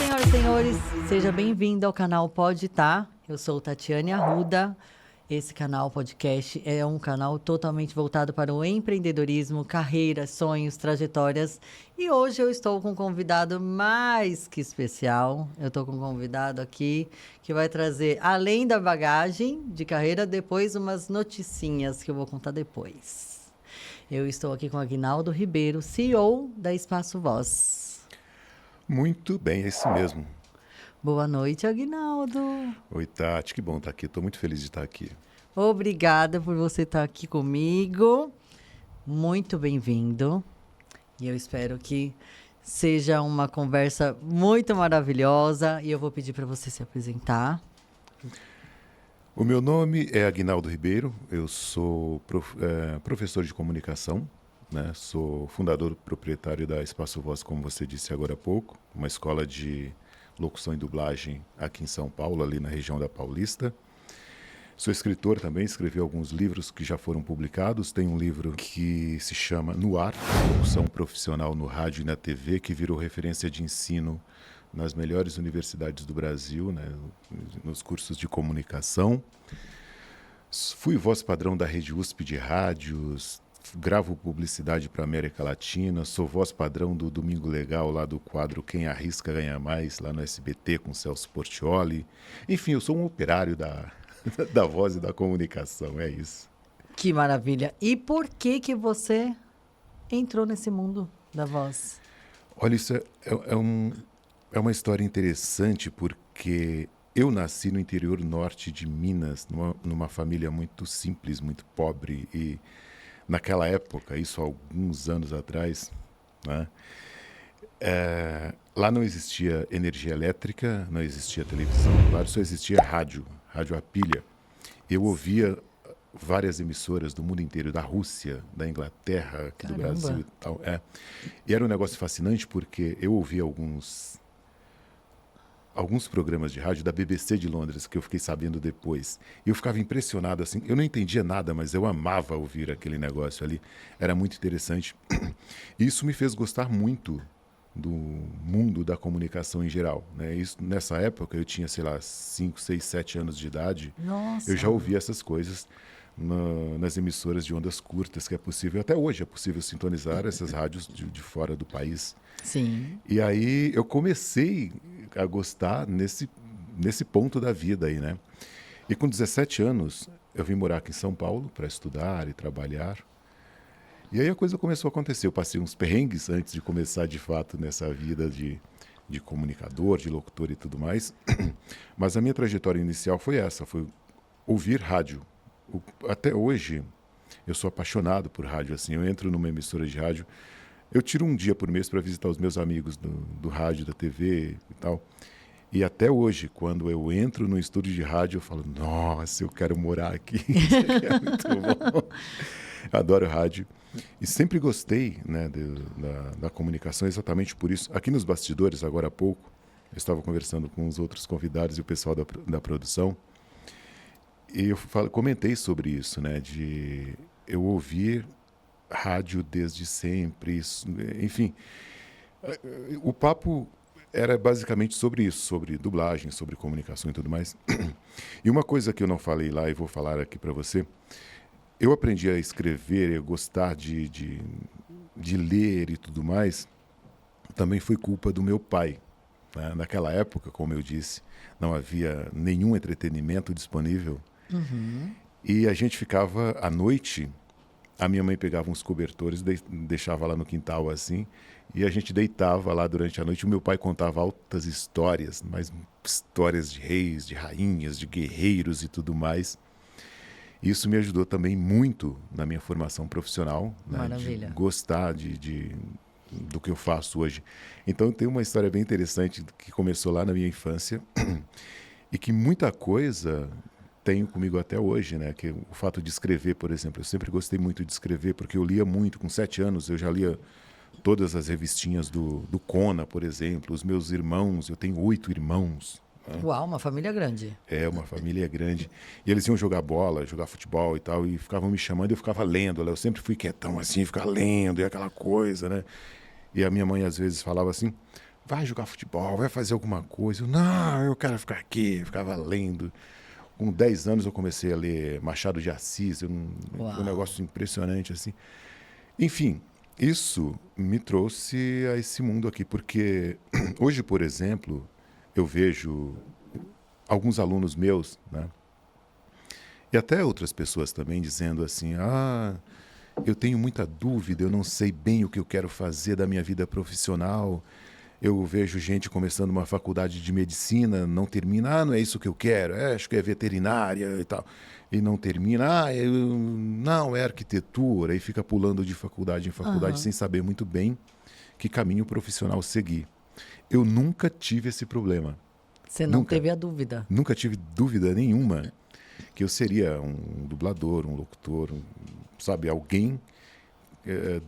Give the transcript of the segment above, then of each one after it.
Senhoras e senhores, seja bem-vindo ao canal Pode Tá. Eu sou Tatiane Arruda. Esse canal podcast é um canal totalmente voltado para o empreendedorismo, carreiras, sonhos, trajetórias. E hoje eu estou com um convidado mais que especial. Eu estou com um convidado aqui que vai trazer, além da bagagem de carreira, depois umas noticinhas que eu vou contar depois. Eu estou aqui com Aguinaldo Ribeiro, CEO da Espaço Voz. Muito bem, é isso mesmo. Boa noite, Aguinaldo. Oi, Tati, que bom estar aqui. Estou muito feliz de estar aqui. Obrigada por você estar aqui comigo. Muito bem-vindo. E eu espero que seja uma conversa muito maravilhosa. E eu vou pedir para você se apresentar. O meu nome é Aguinaldo Ribeiro. Eu sou professor de comunicação, né? Sou fundador proprietário da Espaço Voz, como você disse agora há pouco, uma escola de locução e dublagem aqui em São Paulo, ali na região da Paulista. Sou escritor também, escrevi alguns livros que já foram publicados. Tem um livro que se chama No Ar, Locução Profissional no Rádio e na TV, que virou referência de ensino nas melhores universidades do Brasil, né, nos cursos de comunicação. Fui voz padrão da Rede USP de rádios, gravo publicidade para a América Latina, sou voz padrão do Domingo Legal, lá do quadro Quem Arrisca Ganha Mais, lá no SBT com Celso Portiolli. Enfim, eu sou um operário da voz e da comunicação, é isso. Que maravilha. E por que você entrou nesse mundo da voz? Olha, isso é uma história interessante, porque eu nasci no interior norte de Minas, numa família muito simples, muito pobre, e naquela época, isso há alguns anos atrás, né, lá não existia energia elétrica, não existia televisão, claro, só existia rádio a pilha. Eu ouvia várias emissoras do mundo inteiro, da Rússia, da Inglaterra, aqui do Brasil e tal. E era um negócio fascinante porque eu ouvia alguns programas de rádio da BBC de Londres, que eu fiquei sabendo depois. E eu ficava impressionado, assim, eu não entendia nada, mas eu amava ouvir aquele negócio ali. Era muito interessante. E isso me fez gostar muito do mundo da comunicação em geral, né? Isso, nessa época, eu tinha, sei lá, 5, 6, 7 anos de idade. Nossa. Eu já ouvia essas coisas nas emissoras de ondas curtas, que é possível, até hoje é possível sintonizar essas rádios de fora do país. Sim. E aí eu comecei a gostar nesse ponto da vida aí, né? E com 17 anos, eu vim morar aqui em São Paulo para estudar e trabalhar. E aí a coisa começou a acontecer. Eu passei uns perrengues antes de começar, de fato, nessa vida de comunicador, de locutor e tudo mais. Mas a minha trajetória inicial foi essa, foi ouvir rádio. Até hoje, eu sou apaixonado por rádio. Assim, eu entro numa emissora de rádio, eu tiro um dia por mês para visitar os meus amigos do rádio, da TV e tal. E até hoje, quando eu entro no estúdio de rádio, eu falo, nossa, eu quero morar aqui. Isso aqui é muito bom. Eu adoro rádio. E sempre gostei, né, da comunicação, exatamente por isso. Aqui nos bastidores, agora há pouco, eu estava conversando com os outros convidados e o pessoal da produção. E eu comentei sobre isso, né, de eu ouvir rádio desde sempre, enfim. O papo era basicamente sobre isso, sobre dublagem, sobre comunicação e tudo mais. E uma coisa que eu não falei lá e vou falar aqui para você, eu aprendi a escrever, eu gostar de ler e tudo mais, também foi culpa do meu pai. Né? Naquela época, como eu disse, não havia nenhum entretenimento disponível. Uhum. E a gente ficava à noite, a minha mãe pegava uns cobertores, deixava lá no quintal assim, e a gente deitava lá durante a noite. O meu pai contava altas histórias, mas histórias de reis, de rainhas, de guerreiros e tudo mais. Isso me ajudou também muito na minha formação profissional, né? Maravilha. De gostar do que eu faço hoje. Então tem uma história bem interessante que começou lá na minha infância e que muita coisa tenho comigo até hoje, né? Que o fato de escrever, por exemplo, eu sempre gostei muito de escrever porque eu lia muito. Com 7 anos eu já lia todas as revistinhas do Conan, por exemplo. Os meus irmãos, eu tenho 8 irmãos. Uau, uma família grande. É, uma família grande. E eles iam jogar bola, jogar futebol e tal, e ficavam me chamando e eu ficava lendo. Eu sempre fui quietão assim, ficar lendo e aquela coisa, né? E a minha mãe às vezes falava assim, vai jogar futebol, vai fazer alguma coisa. Não, eu quero ficar aqui. Eu ficava lendo. Com 10 anos eu comecei a ler Machado de Assis, um negócio impressionante assim. Enfim, isso me trouxe a esse mundo aqui, porque hoje, por exemplo, eu vejo alguns alunos meus, né, e até outras pessoas também dizendo assim, eu tenho muita dúvida, eu não sei bem o que eu quero fazer da minha vida profissional. Eu vejo gente começando uma faculdade de medicina, não termina, não é isso que eu quero, acho que é veterinária e tal. E não termina, não, é arquitetura, e fica pulando de faculdade em faculdade sem saber muito bem que caminho profissional seguir. Eu nunca tive esse problema. Você não teve a dúvida. Nunca tive dúvida nenhuma que eu seria um dublador, um locutor, sabe, alguém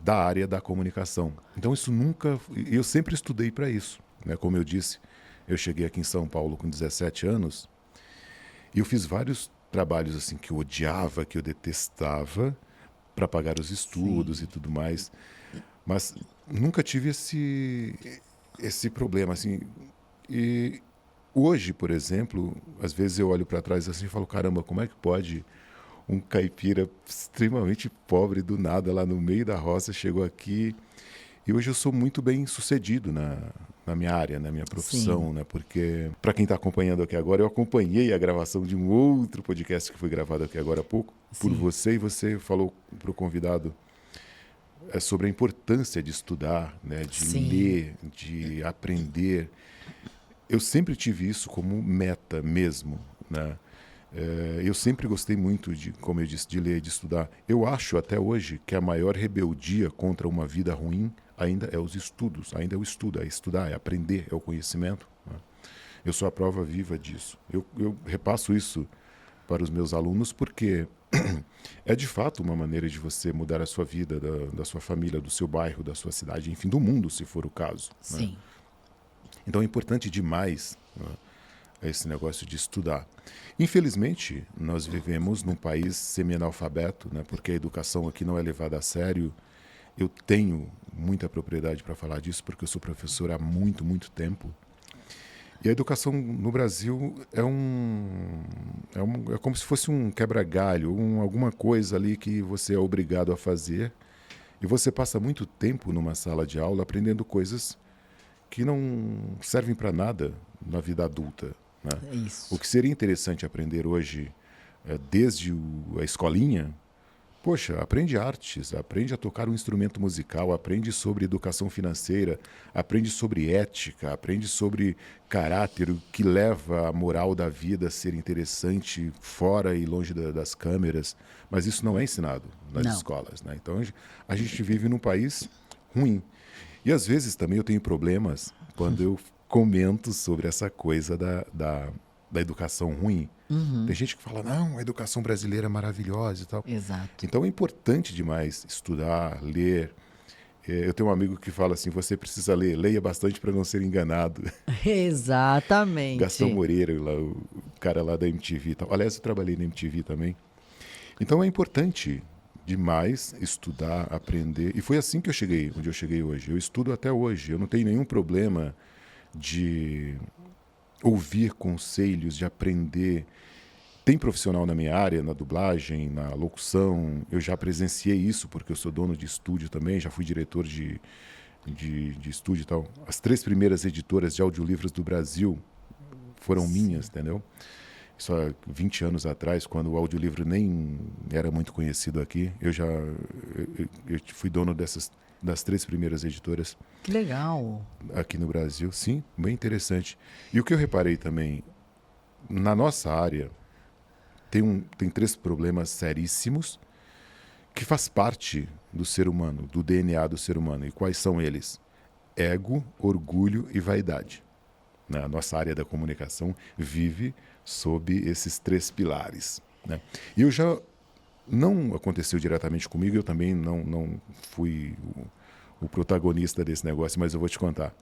da área da comunicação. Então isso nunca... Eu sempre estudei para isso, né? Como eu disse, eu cheguei aqui em São Paulo com 17 anos e eu fiz vários trabalhos assim que eu odiava, que eu detestava para pagar os estudos e tudo mais. Mas nunca tive esse problema assim. E hoje, por exemplo, às vezes eu olho para trás assim e falo, caramba, como é que pode um caipira extremamente pobre do nada lá no meio da roça chegou aqui e hoje eu sou muito bem sucedido na minha área, na minha profissão, né? Porque para quem está acompanhando aqui agora, eu acompanhei a gravação de um outro podcast que foi gravado aqui agora há pouco por você, e você falou para o convidado sobre a importância de estudar, né? De ler, de aprender. Eu sempre tive isso como meta mesmo, né? Eu sempre gostei muito de, como eu disse, de ler, de estudar. Eu acho até hoje que a maior rebeldia contra uma vida ruim ainda é os estudos, ainda é o estudo, é estudar, é aprender, é o conhecimento, né? Eu sou a prova viva disso. Eu repasso isso para os meus alunos porque é de fato uma maneira de você mudar a sua vida, da sua família, do seu bairro, da sua cidade, enfim, do mundo, se for o caso, né? Então é importante demais, né, esse negócio de estudar. Infelizmente, nós vivemos num país semi-analfabeto, né, porque a educação aqui não é levada a sério. Eu tenho muita propriedade para falar disso, porque eu sou professor há muito, muito tempo. E a educação no Brasil é como se fosse um quebra-galho, alguma coisa ali que você é obrigado a fazer. E você passa muito tempo numa sala de aula aprendendo coisas que não servem para nada na vida adulta, né? O que seria interessante aprender hoje, desde a escolinha, poxa, aprende artes, aprende a tocar um instrumento musical, aprende sobre educação financeira, aprende sobre ética, aprende sobre caráter, o que leva a moral da vida a ser interessante fora e longe das câmeras. Mas isso não é ensinado nas escolas, né? Então a gente vive num país ruim. E às vezes também eu tenho problemas quando eu comento sobre essa coisa da educação ruim. Tem gente que fala, não, a educação brasileira é maravilhosa e tal. Exato. Então é importante demais estudar, ler. Eu tenho um amigo que fala assim, você precisa ler, leia bastante para não ser enganado. Exatamente. Gastão Moreira, lá, o cara lá da MTV e tal. Aliás, eu trabalhei na MTV também. Então é importante demais estudar, aprender. E foi assim que eu cheguei, onde eu cheguei hoje. Eu estudo até hoje. Eu não tenho nenhum problema de ouvir conselhos, de aprender. Tem profissional na minha área, na dublagem, na locução. Eu já presenciei isso, porque eu sou dono de estúdio também, já fui diretor de estúdio e tal. As 3 primeiras editoras de audiolivros do Brasil foram minhas, entendeu? Isso há 20 anos atrás, quando o audiolivro nem era muito conhecido aqui. Eu fui dono das 3 primeiras editoras. Que legal. Aqui no Brasil, sim, bem interessante. E o que eu reparei também, na nossa área, tem 3 problemas seríssimos que faz parte do ser humano, do DNA do ser humano. E quais são eles? Ego, orgulho e vaidade. A nossa área da comunicação vive sob esses 3 pilares, né? E não aconteceu diretamente comigo, eu também não fui o protagonista desse negócio, mas eu vou te contar.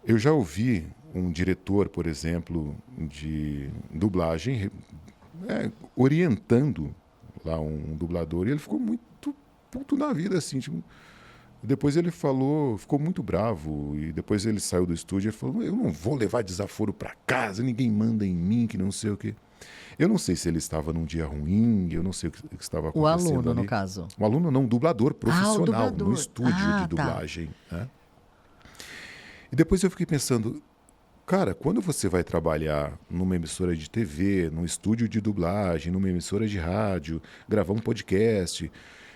Eu já ouvi um diretor, por exemplo, de dublagem, orientando lá um dublador, e ele ficou muito puto na vida, assim, tipo, Depois ele falou, ficou muito bravo, e depois ele saiu do estúdio e falou, eu não vou levar desaforo para casa, ninguém manda em mim, que não sei o quê. Eu não sei se ele estava num dia ruim, eu não sei o que estava O acontecendo aluno, ali. no caso. Um aluno não, um dublador profissional, no dublador. estúdio de Tá. dublagem. Né? E depois eu fiquei pensando, cara, quando você vai trabalhar numa emissora de TV, num estúdio de dublagem, numa emissora de rádio, gravar um podcast,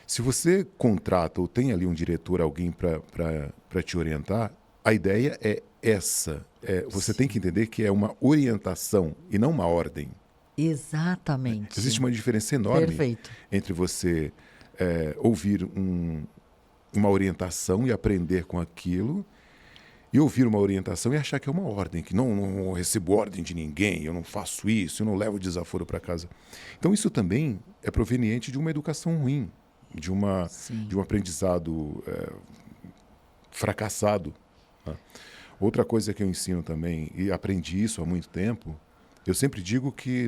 se você contrata ou tem ali um diretor, alguém para te orientar, a ideia é essa. Você tem que entender que é uma orientação e não uma ordem. Exatamente. Existe uma diferença enorme Perfeito. entre você ouvir uma orientação e aprender com aquilo e ouvir uma orientação e achar que é uma ordem, que não recebo ordem de ninguém, eu não faço isso, eu não levo desaforo para casa. Então isso também é proveniente de uma educação ruim, de um aprendizado fracassado. Tá? Outra coisa que eu ensino também, e aprendi isso há muito tempo, eu sempre digo que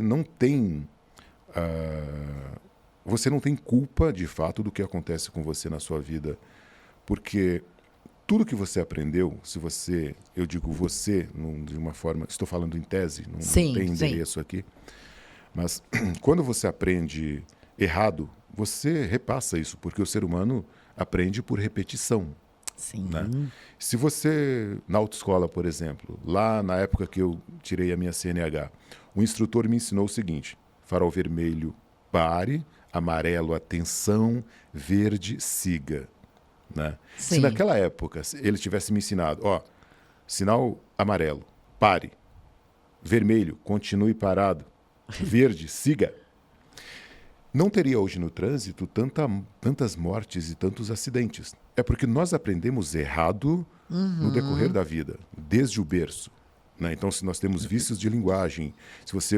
você não tem culpa, de fato, do que acontece com você na sua vida, porque tudo que você aprendeu, eu digo você, de uma forma, estou falando em tese, não tem endereço aqui, mas quando você aprende errado, você repassa isso, porque o ser humano aprende por repetição. Sim. Né? Se você, na autoescola, por exemplo, lá na época que eu tirei a minha CNH, o instrutor me ensinou o seguinte: farol vermelho, pare, amarelo, atenção, verde, siga. Né? Se naquela época ele tivesse me ensinado, sinal amarelo, pare, vermelho, continue parado, verde, siga, não teria hoje no trânsito tantas mortes e tantos acidentes. É porque nós aprendemos errado no decorrer da vida, desde o berço. Né? Então, se nós temos vícios de linguagem, se você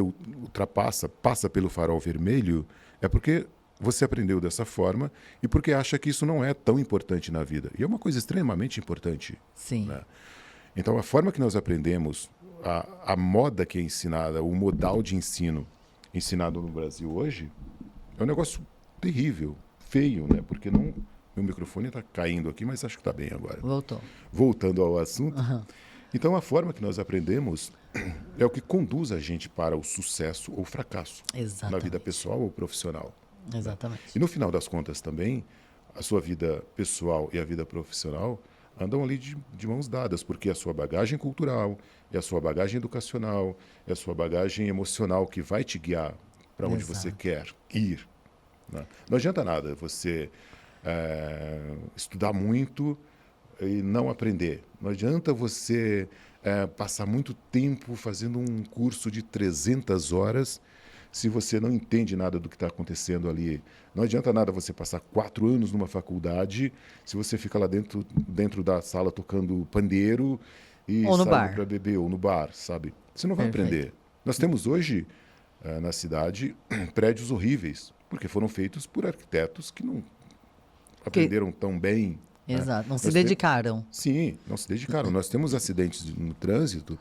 passa pelo farol vermelho, é porque você aprendeu dessa forma e porque acha que isso não é tão importante na vida. E é uma coisa extremamente importante. Sim. Né? Então, a forma que nós aprendemos, a moda que é ensinada, o modal de ensino ensinado no Brasil hoje, é um negócio terrível, feio, né? Porque meu microfone está caindo aqui, mas acho que está bem agora. Voltou. Voltando ao assunto. Então, a forma que nós aprendemos é o que conduz a gente para o sucesso ou fracasso na vida pessoal ou profissional. Exatamente. E no final das contas também, a sua vida pessoal e a vida profissional andam ali de mãos dadas, porque é a sua bagagem cultural, é a sua bagagem educacional, é a sua bagagem emocional que vai te guiar para onde você quer ir. Né? Não adianta nada você estudar muito e não aprender. Não adianta você passar muito tempo fazendo um curso de 300 horas se você não entende nada do que está acontecendo ali. Não adianta nada você passar 4 anos numa faculdade se você fica lá dentro da sala tocando pandeiro e saindo para beber, ou no bar, sabe? Você não vai aprender. Nós temos hoje, na cidade, prédios horríveis, porque foram feitos por arquitetos que não aprenderam tão bem. Exato, não se dedicaram. Sim, não se dedicaram. Nós temos acidentes no trânsito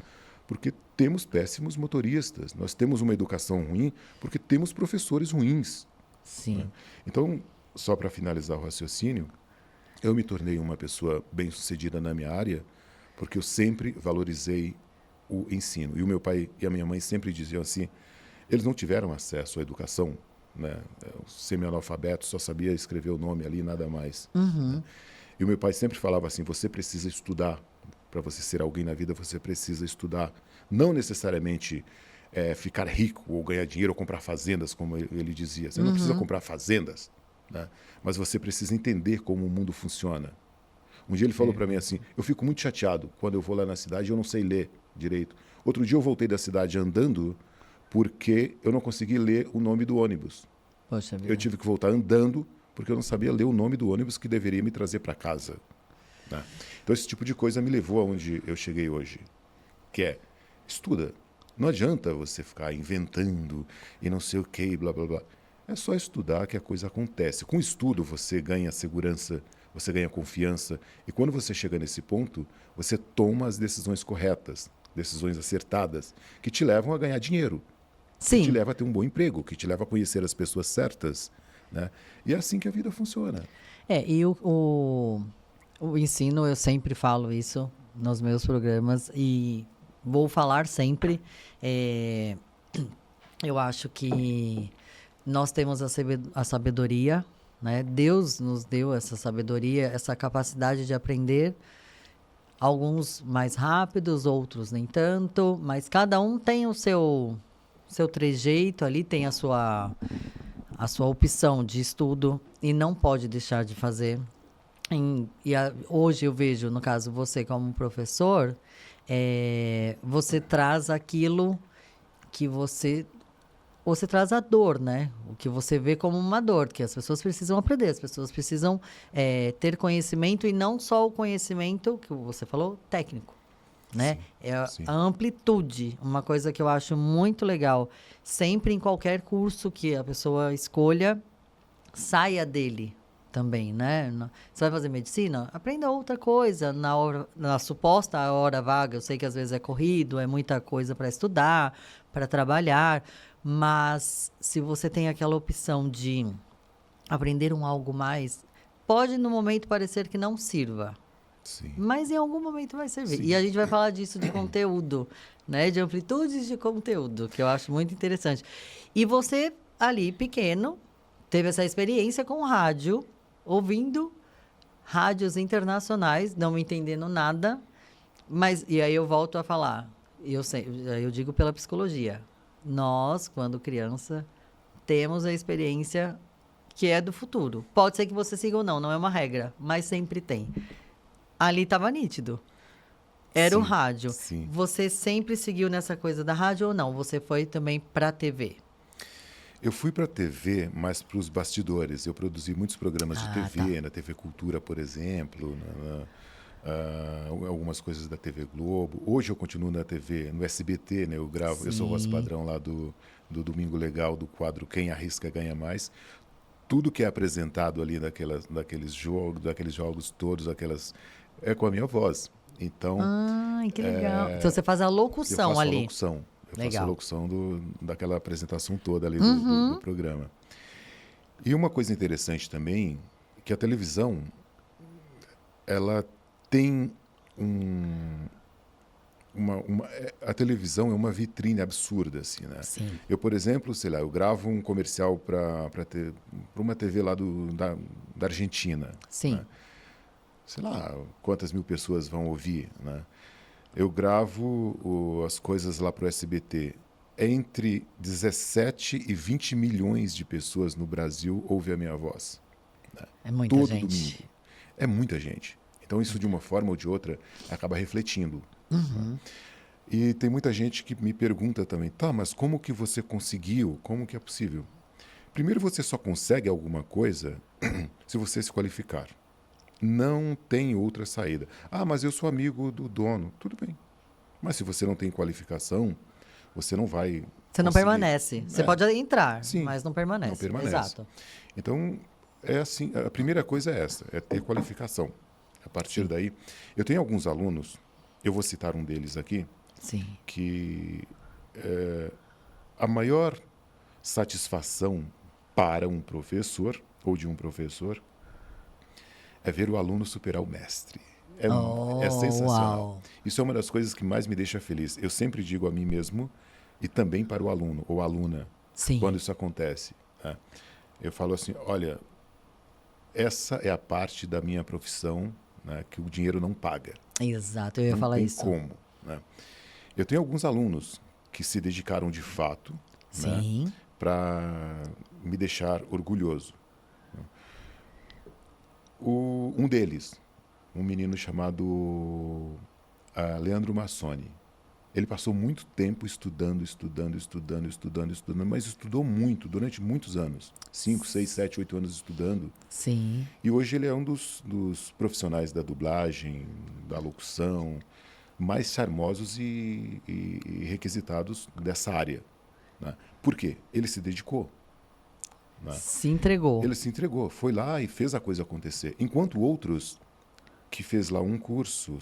porque temos péssimos motoristas. Nós temos uma educação ruim porque temos professores ruins. Sim. Né? Então, só para finalizar o raciocínio, eu me tornei uma pessoa bem-sucedida na minha área porque eu sempre valorizei o ensino. E o meu pai e a minha mãe sempre diziam assim, eles não tiveram acesso à educação, né? O semi-analfabeto só sabia escrever o nome ali e nada mais. Né? E o meu pai sempre falava assim, você precisa estudar. Para você ser alguém na vida, você precisa estudar. Não necessariamente ficar rico ou ganhar dinheiro ou comprar fazendas, como ele dizia. Você não precisa comprar fazendas, né? Mas você precisa entender como o mundo funciona. Um dia ele falou para mim assim, eu fico muito chateado quando eu vou lá na cidade e eu não sei ler direito. Outro dia eu voltei da cidade andando porque eu não consegui ler o nome do ônibus. Poxa vida. Eu tive que voltar andando porque eu não sabia ler o nome do ônibus que deveria me trazer para casa. Né? Então, esse tipo de coisa me levou aonde eu cheguei hoje, que é, estuda. Não adianta você ficar inventando e não sei o que, blá, blá, blá. É só estudar que a coisa acontece. Com estudo, você ganha segurança, você ganha confiança. E quando você chega nesse ponto, você toma as decisões corretas, decisões acertadas, que te levam a ganhar dinheiro. Sim. Que te leva a ter um bom emprego, que te leva a conhecer as pessoas certas. Né? E é assim que a vida funciona. E o O ensino, eu sempre falo isso nos meus programas e vou falar sempre. É, eu acho que nós temos a sabedoria, né? Deus nos deu essa sabedoria, essa capacidade de aprender. Alguns mais rápidos, outros nem tanto, mas cada um tem o seu trejeito ali, tem a sua opção de estudo e não pode deixar de fazer. Hoje eu vejo, no caso, você como professor, você traz aquilo que você traz a dor, né? O que você vê como uma dor, que as pessoas precisam aprender, as pessoas precisam ter conhecimento e não só o conhecimento, que você falou, técnico, né? Sim. A amplitude, uma coisa que eu acho muito legal. Sempre em qualquer curso que a pessoa escolha, saia dele também, né? Você vai fazer medicina? Aprenda outra coisa na suposta hora vaga. Eu sei que às vezes é corrido, é muita coisa para estudar, para trabalhar, mas se você tem aquela opção de aprender algo mais, pode no momento parecer que não sirva, Sim. mas em algum momento vai servir. Sim. E a gente vai falar disso de conteúdo, né? De amplitudes de conteúdo, que eu acho muito interessante. E você, ali, pequeno, teve essa experiência com rádio, ouvindo rádios internacionais, não entendendo nada, mas e aí eu volto a falar, eu digo pela psicologia, nós, quando criança, temos a experiência que é do futuro. Pode ser que você siga ou não, não é uma regra, mas sempre tem. Ali estava nítido. Era o Sim, rádio. sim. Você sempre seguiu nessa coisa da rádio ou não? Você foi também para a TV? Eu fui para a TV, mas para os bastidores. Eu produzi muitos programas de TV, na TV Cultura, por exemplo, algumas coisas da TV Globo. Hoje eu continuo na TV, no SBT, né? Eu sou voz padrão lá do Domingo Legal, do quadro Quem Arrisca Ganha Mais. Tudo que é apresentado ali daqueles jogos todos, é com a minha voz. Então, Que legal. Então você faz a locução eu faço ali. A locução. Eu faço Legal. a locução daquela apresentação toda ali do programa. E uma coisa interessante também, que a televisão, ela tem a televisão é uma vitrine absurda, assim, né? Sim. Eu, por exemplo, sei lá, eu gravo um comercial para uma TV lá da Argentina. Sim. Né? Sei lá, quantas mil pessoas vão ouvir, né? Eu gravo as coisas lá para o SBT. Entre 17 e 20 milhões de pessoas no Brasil ouvem a minha voz. Né? É muita Todo gente. domingo. É muita gente. Então, isso, de uma forma ou de outra, acaba refletindo. Né? E tem muita gente que me pergunta também, tá, mas como que você conseguiu? Como que é possível? Primeiro, você só consegue alguma coisa se você se qualificar. Não tem outra saída. Ah, mas eu sou amigo do dono. Tudo bem. Mas se você não tem qualificação, você não vai Você não conseguir. permanece. Você pode entrar, Sim, mas não permanece. não permanece. Exato. Então, é assim, a primeira coisa é essa, é ter qualificação. A partir daí, eu tenho alguns alunos, eu vou citar um deles aqui, Sim. que a maior satisfação para um professor, ou de um professor, é ver o aluno superar o mestre. É sensacional. Uau. Isso é uma das coisas que mais me deixa feliz. Eu sempre digo a mim mesmo e também para o aluno ou aluna, Sim. quando isso acontece. Né? Eu falo assim, olha, essa é a parte da minha profissão, né, que o dinheiro não paga. Exato, eu ia Não falar tem isso. como. Né? Eu tenho alguns alunos que se dedicaram de fato, Sim. né, para me deixar orgulhoso. Um deles, um menino chamado Leandro Massoni. Ele passou muito tempo estudando, mas estudou muito, durante muitos anos. 5, 6, 7, 8 anos estudando. Sim. E hoje ele é um dos profissionais da dublagem, da locução, mais charmosos e requisitados dessa área. Né? Por quê? Ele se dedicou. Né? Se entregou. Ele se entregou, foi lá e fez a coisa acontecer. Enquanto outros que fez lá um curso,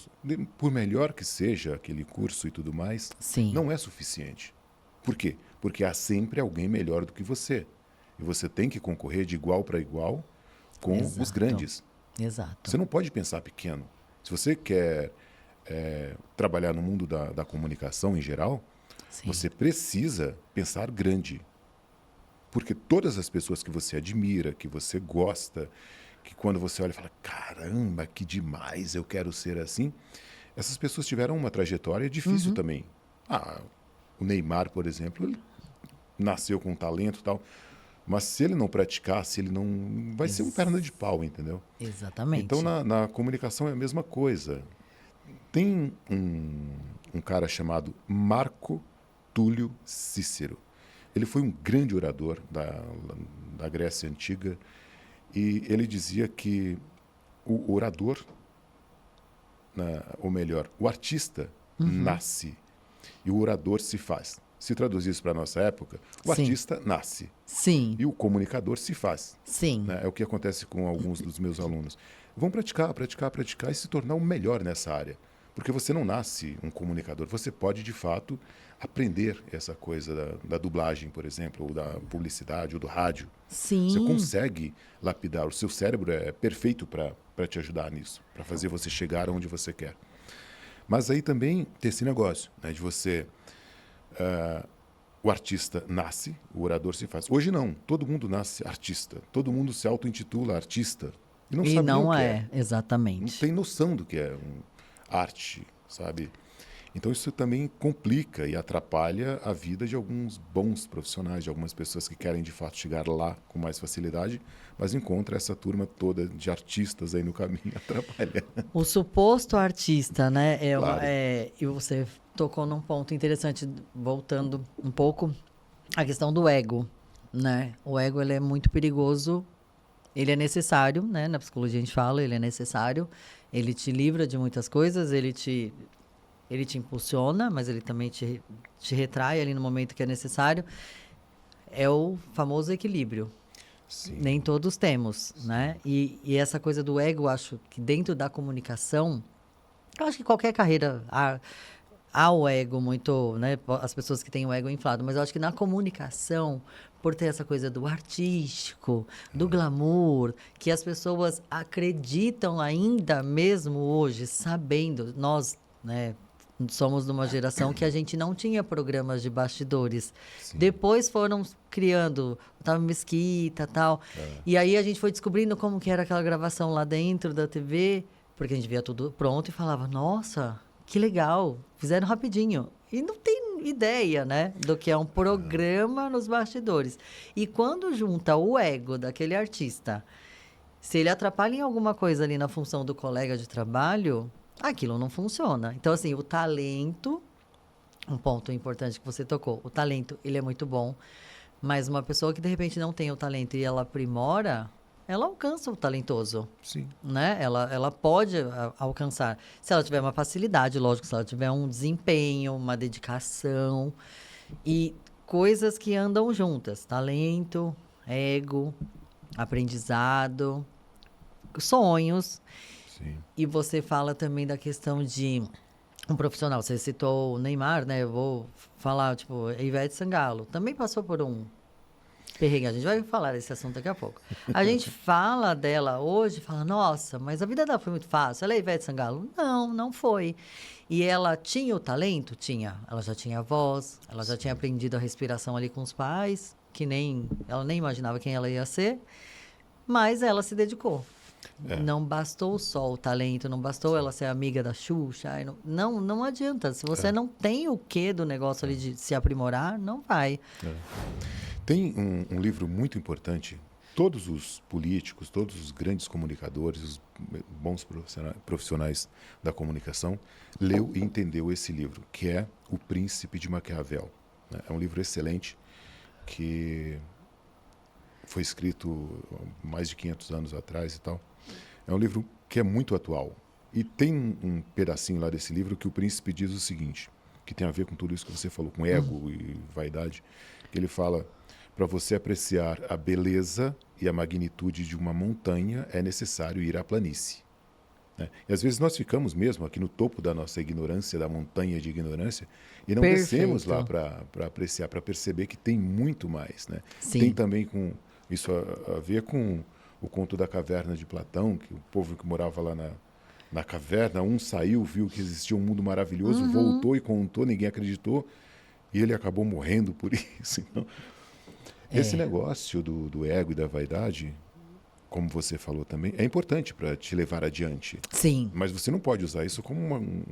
por melhor que seja aquele curso e tudo mais, Sim. não é suficiente. Por quê? Porque há sempre alguém melhor do que você. E você tem que concorrer de igual para igual com Exato. os grandes. Exato. Você não pode pensar pequeno. Se você quer trabalhar no mundo da comunicação em geral, Sim. você precisa pensar grande. Porque todas as pessoas que você admira, que você gosta, que quando você olha e fala, caramba, que demais, eu quero ser assim, essas pessoas tiveram uma trajetória difícil também. O Neymar, por exemplo, ele nasceu com talento e tal, mas se ele não praticar, se ele não... vai ser um perna de pau, entendeu? Exatamente. Então, na comunicação é a mesma coisa. Tem um cara chamado Marco Túlio Cícero. Ele foi um grande orador da Grécia Antiga e ele dizia que o orador, ou melhor, o artista nasce e o orador se faz. Se traduzir isso para a nossa época, o Sim. artista nasce Sim. e o comunicador se faz. Sim. É o que acontece com alguns dos meus alunos. Vão praticar e se tornar o melhor nessa área. Porque você não nasce um comunicador, você pode, de fato, aprender essa coisa da dublagem, por exemplo, ou da publicidade, ou do rádio. Sim. Você consegue lapidar, o seu cérebro é perfeito para te ajudar nisso, para fazer você chegar onde você quer. Mas aí também tem esse negócio, né, de você... o artista nasce, o orador se faz. Hoje não, todo mundo nasce artista, todo mundo se auto-intitula artista. E não sabe nem o que é. Exatamente. Não tem noção do que é arte, sabe? Então isso também complica e atrapalha a vida de alguns bons profissionais, de algumas pessoas que querem de fato chegar lá com mais facilidade, mas encontra essa turma toda de artistas aí no caminho, atrapalha. O suposto artista, né? Claro. E você tocou num ponto interessante, voltando um pouco, a questão do ego, né? O ego, ele é muito perigoso, ele é necessário, né? Na psicologia a gente fala, ele é necessário, ele te livra de muitas coisas, ele te impulsiona, mas ele também te retrai ali no momento que é necessário. É o famoso equilíbrio. Sim. Nem todos temos, né? E essa coisa do ego, eu acho que dentro da comunicação, eu acho que qualquer carreira há o ego muito, né? As pessoas que têm o ego inflado, mas eu acho que na comunicação, por ter essa coisa do artístico, do glamour, que as pessoas acreditam ainda mesmo hoje, sabendo, nós, né? Somos de uma geração que a gente não tinha programas de bastidores. Sim. Depois foram criando, Otávio Mesquita e tal. E aí a gente foi descobrindo como que era aquela gravação lá dentro da TV, porque a gente via tudo pronto e falava, nossa, que legal, fizeram rapidinho. E não tem ideia, né, do que é um programa nos bastidores. E quando junta o ego daquele artista, se ele atrapalha em alguma coisa ali na função do colega de trabalho, aquilo não funciona. Então, assim, o talento, um ponto importante que você tocou, o talento, ele é muito bom, mas uma pessoa que, de repente, não tem o talento e ela aprimora, ela alcança o talentoso. Sim. Né? Ela pode alcançar. Se ela tiver uma facilidade, lógico, se ela tiver um desempenho, uma dedicação e coisas que andam juntas. Talento, ego, aprendizado, sonhos. Sim. E você fala também da questão de um profissional. Você citou o Neymar, né? Eu vou falar, tipo, a Ivete Sangalo. Também passou por um perrengue. A gente vai falar desse assunto daqui a pouco. A gente fala dela hoje, fala, nossa, mas a vida dela foi muito fácil. Ela é Ivete Sangalo? Não, não foi. E ela tinha o talento? Tinha. Ela já tinha a voz, ela já tinha aprendido a respiração ali com os pais, que ela nem imaginava quem ela ia ser, mas ela se dedicou. Não bastou só o talento, não bastou ela ser amiga da Xuxa. Não adianta. Se você não tem o quê do negócio ali de se aprimorar, não vai. Tem um livro muito importante. Todos os políticos, todos os grandes comunicadores, os bons profissionais da comunicação, leu e entendeu esse livro, que é O Príncipe de Maquiavel. É um livro excelente que foi escrito mais de 500 anos atrás e tal. É um livro que é muito atual. E tem um pedacinho lá desse livro que o príncipe diz o seguinte, que tem a ver com tudo isso que você falou, com ego e vaidade, que ele fala, para você apreciar a beleza e a magnitude de uma montanha, é necessário ir à planície. Né? E às vezes nós ficamos mesmo aqui no topo da nossa ignorância, da montanha de ignorância, e não descemos lá para apreciar, para perceber que tem muito mais. Né? Sim. Tem também com isso a ver com o conto da caverna de Platão, que o povo que morava lá na caverna, um saiu, viu que existia um mundo maravilhoso, voltou e contou, ninguém acreditou, e ele acabou morrendo por isso. Então, esse negócio do ego e da vaidade, como você falou também, é importante para te levar adiante. Sim. Mas você não pode usar isso como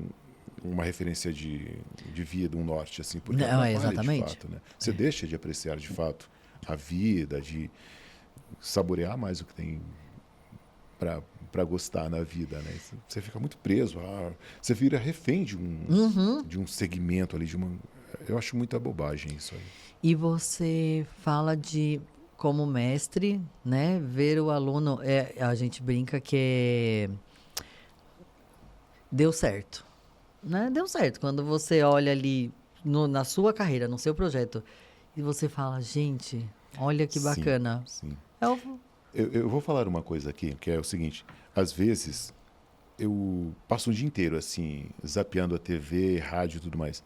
uma referência de vida, um norte, assim, porque Não, atrapalha exatamente. de fato, né? Você deixa de apreciar de fato a vida, de saborear mais o que tem para gostar na vida, né? Você fica muito preso, você vira refém de um segmento ali, eu acho muita bobagem isso aí. E você fala de, como mestre, né? Ver o aluno, a gente brinca que deu certo, né? Deu certo. Quando você olha ali na sua carreira, no seu projeto, e você fala, gente, olha que Sim, bacana. sim. É o- Eu vou falar uma coisa aqui, que é o seguinte, às vezes eu passo o dia inteiro assim, zapeando a TV, rádio e tudo mais.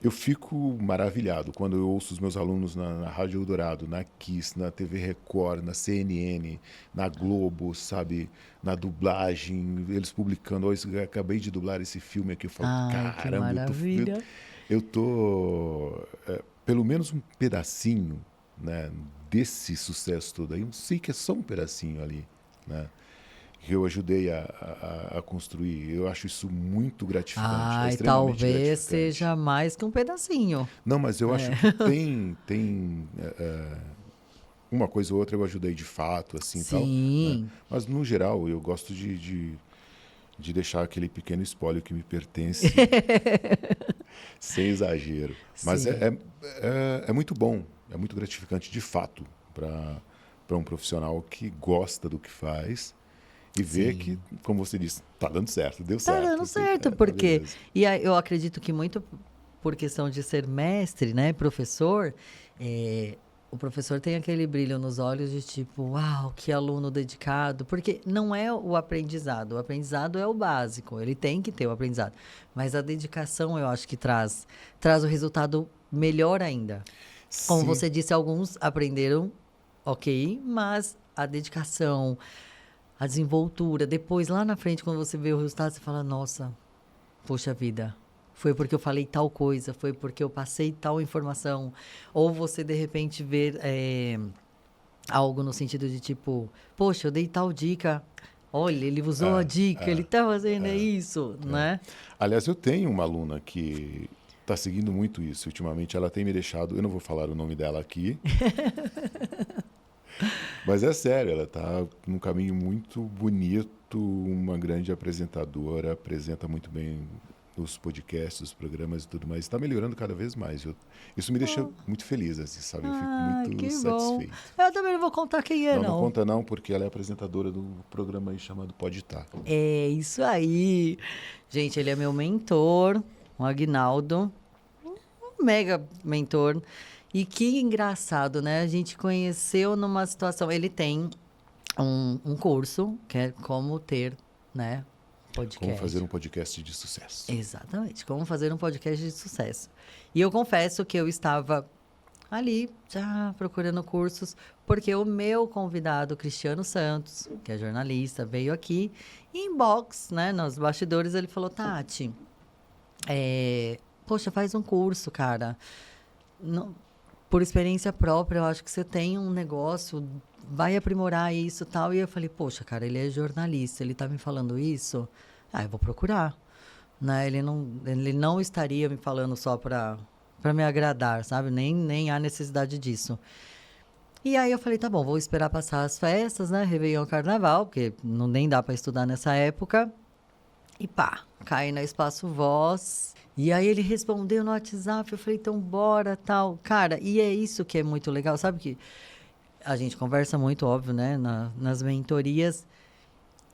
Eu fico maravilhado quando eu ouço os meus alunos na Rádio Eldorado, na Kiss, na TV Record, na CNN, na Globo, sabe, na dublagem, eles publicando, eu acabei de dublar esse filme aqui, eu falo, Ai, que caramba, maravilha. eu tô pelo menos um pedacinho, né, desse sucesso todo aí, eu sei que é só um pedacinho ali, né, que eu ajudei a construir. Eu acho isso muito gratificante, é Ai, extremamente talvez gratificante. seja mais que um pedacinho. Não, mas eu acho que tem uma coisa ou outra eu ajudei de fato, assim, tal, né? Sim, Mas no geral eu gosto de deixar aquele pequeno espólio que me pertence, sem exagero. Mas sim. é muito bom, é muito gratificante de fato para um profissional que gosta do que faz e vê Sim. que, como você disse, tá dando certo, deu Tá certo. dando Assim, certo, tá porque. beleza. E aí eu acredito que muito por questão de ser mestre, né, professor, o professor tem aquele brilho nos olhos de tipo, uau, que aluno dedicado. Porque não é o aprendizado é o básico, ele tem que ter o aprendizado. Mas a dedicação eu acho que traz o resultado melhor ainda. Como Sim, você disse, alguns aprenderam, ok, mas a dedicação, a desenvoltura, depois lá na frente, quando você vê o resultado, você fala, nossa, poxa vida, foi porque eu falei tal coisa, foi porque eu passei tal informação. Ou você, de repente, ver algo no sentido de tipo, poxa, eu dei tal dica, olha, ele usou a dica, ele tá fazendo isso, né? aliás, eu tenho uma aluna que está seguindo muito isso. Ultimamente ela tem me deixado, eu não vou falar o nome dela aqui, mas é sério, ela está num caminho muito bonito, uma grande apresentadora, apresenta muito bem os podcasts, os programas e tudo mais. Está melhorando cada vez mais. Isso me deixa muito feliz, assim, sabe? Eu fico Ah, muito que bom. satisfeito. Eu também não vou contar quem é, Não, não não. conta não, porque ela é apresentadora do programa aí chamado Pode Tá. É isso aí. Gente, ele é meu mentor, o Agnaldo. Um mega mentor. E que engraçado, né? A gente conheceu numa situação. Ele tem um curso que é como ter, né? Como fazer Podcast. um podcast de sucesso. Exatamente, como fazer um podcast de sucesso. E eu confesso que eu estava ali já procurando cursos, porque o meu convidado, Cristiano Santos, que é jornalista, veio aqui e inbox, né, nos bastidores, ele falou, Tati, poxa, faz um curso, cara. Não- por experiência própria, eu acho que você tem um negócio, vai aprimorar isso e tal. E eu falei, poxa, cara, ele é jornalista, ele tá me falando isso? Ah, eu vou procurar. Né? Ele não estaria me falando só para me agradar, sabe? Nem há necessidade disso. E aí eu falei, tá bom, vou esperar passar as festas, né? Réveillon, Carnaval, porque não nem dá para estudar nessa época. E pá, cai na Espaço Voz. E aí ele respondeu no WhatsApp, eu falei, então bora, tal. Cara, e é isso que é muito legal, sabe que a gente conversa muito, óbvio, né, nas mentorias.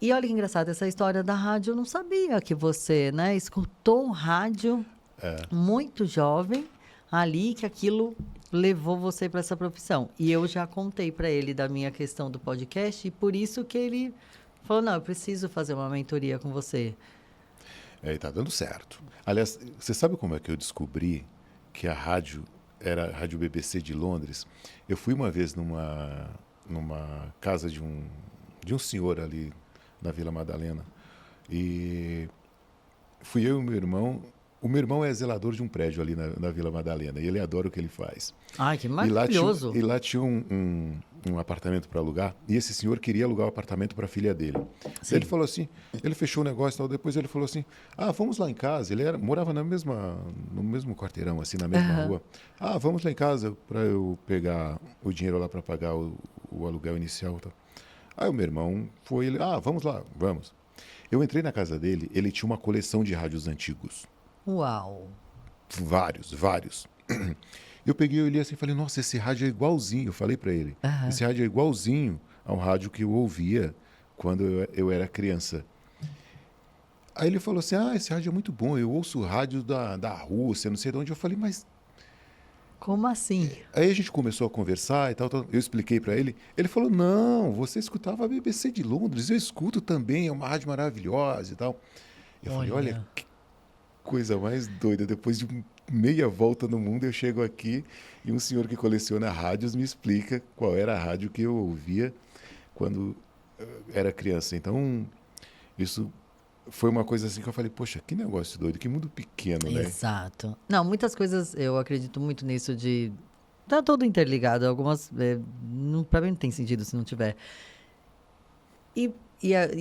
E olha que engraçado, essa história da rádio, eu não sabia que você, né, escutou um rádio muito jovem ali, que aquilo levou você para essa profissão. E eu já contei para ele da minha questão do podcast, e por isso que ele falou, não, eu preciso fazer uma mentoria com você. E tá dando certo. Aliás, você sabe como é que eu descobri que a rádio era a Rádio BBC de Londres? Eu fui uma vez numa casa de de um senhor ali na Vila Madalena. E fui eu e o meu irmão. O meu irmão é zelador de um prédio ali na Vila Madalena e ele adora o que ele faz. Ai, que maravilhoso. E lá tinha um apartamento para alugar e esse senhor queria alugar o apartamento para a filha dele. Sim. Ele falou assim, ele fechou o negócio e tal, depois ele falou assim, vamos lá em casa. Ele morava no mesmo quarteirão, assim, na mesma rua. Vamos lá em casa para eu pegar o dinheiro lá para pagar o aluguel inicial. Tal. Aí o meu irmão foi, vamos lá, vamos. Eu entrei na casa dele, ele tinha uma coleção de rádios antigos. Uau! Vários. Eu peguei, eu olhei assim e falei, nossa, esse rádio é igualzinho. Eu falei para ele, esse rádio é igualzinho ao rádio que eu ouvia quando eu era criança. Aí ele falou assim, esse rádio é muito bom, eu ouço o rádio da Rússia, não sei de onde. Eu falei, mas... Como assim? Aí a gente começou a conversar e tal. Eu expliquei para ele. Ele falou, não, você escutava a BBC de Londres, eu escuto também, é uma rádio maravilhosa e tal. Eu falei, olha, que coisa mais doida. Depois de meia volta no mundo, eu chego aqui e um senhor que coleciona rádios me explica qual era a rádio que eu ouvia quando era criança. Então, isso foi uma coisa assim que eu falei, poxa, que negócio doido, que mundo pequeno, né? Exato. Não, muitas coisas, eu acredito muito nisso de... Tá todo interligado, algumas... pra mim não tem sentido se não tiver. E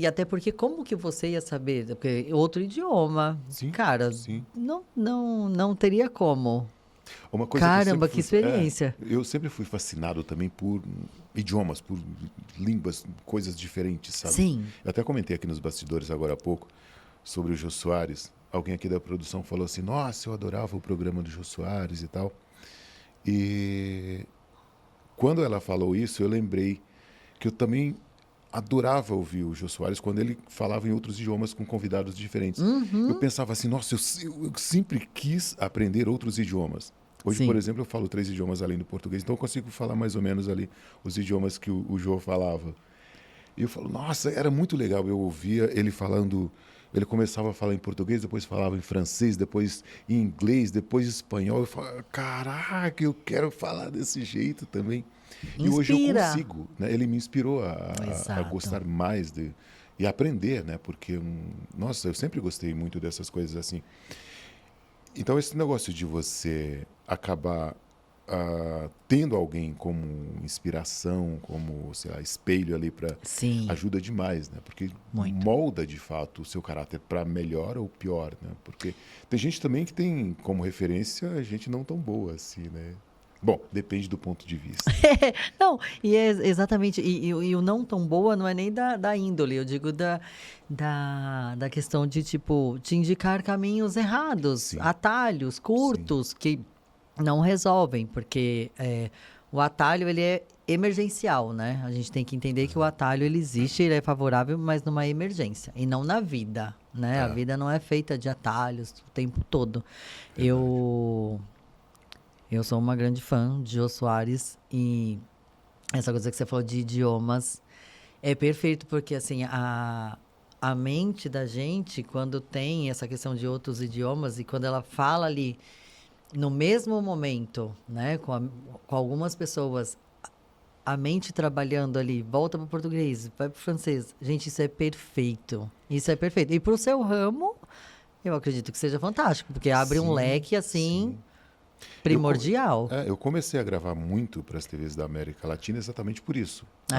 até porque como que você ia saber? Porque outro idioma, Sim, cara, sim. não teria como. Uma coisa Caramba, que experiência. Eu sempre fui fascinado também por idiomas, por línguas, coisas diferentes, sabe? Sim. Eu até comentei aqui nos bastidores agora há pouco sobre o Jô Soares. Alguém aqui da produção falou assim, nossa, eu adorava o programa do Jô Soares e tal. E quando ela falou isso, eu lembrei que eu também adorava ouvir o Jô Soares quando ele falava em outros idiomas com convidados diferentes. Eu pensava assim, nossa, eu sempre quis aprender outros idiomas. Hoje, Sim. por exemplo, eu falo 3 idiomas além do português, então eu consigo falar mais ou menos ali os idiomas que o Jô falava. E eu falo, nossa, era muito legal. Eu ouvia ele falando, ele começava a falar em português, depois falava em francês, depois em inglês, depois em espanhol. Eu falava, caraca, eu quero falar desse jeito também. E hoje eu consigo, né? Ele me inspirou a gostar mais e aprender, né? Porque, nossa, eu sempre gostei muito dessas coisas assim. Então, esse negócio de você acabar tendo alguém como inspiração, como, sei lá, espelho ali para ajuda demais, né? Porque molda de fato o seu caráter para melhor ou pior, né? Porque tem gente também que tem como referência gente não tão boa assim, né? Bom, depende do ponto de vista. Não, e é exatamente, e o não tão boa não é nem da índole, eu digo da questão de, tipo, te indicar caminhos errados, Sim. atalhos curtos que não resolvem, porque o atalho, ele é emergencial, né? A gente tem que entender que o atalho, ele existe, ele é favorável, mas numa emergência, e não na vida, né? A vida não é feita de atalhos o tempo todo. Eu sou uma grande fã de Jô Soares e essa coisa que você falou de idiomas é perfeito, porque assim, a mente da gente, quando tem essa questão de outros idiomas e quando ela fala ali no mesmo momento, né, com algumas pessoas, a mente trabalhando ali, volta para o português, vai para o francês. Gente, isso é perfeito. Isso é perfeito. E para o seu ramo, eu acredito que seja fantástico, porque abre um leque assim... primordial. Eu comecei a gravar muito para as TVs da América Latina exatamente por isso. Né?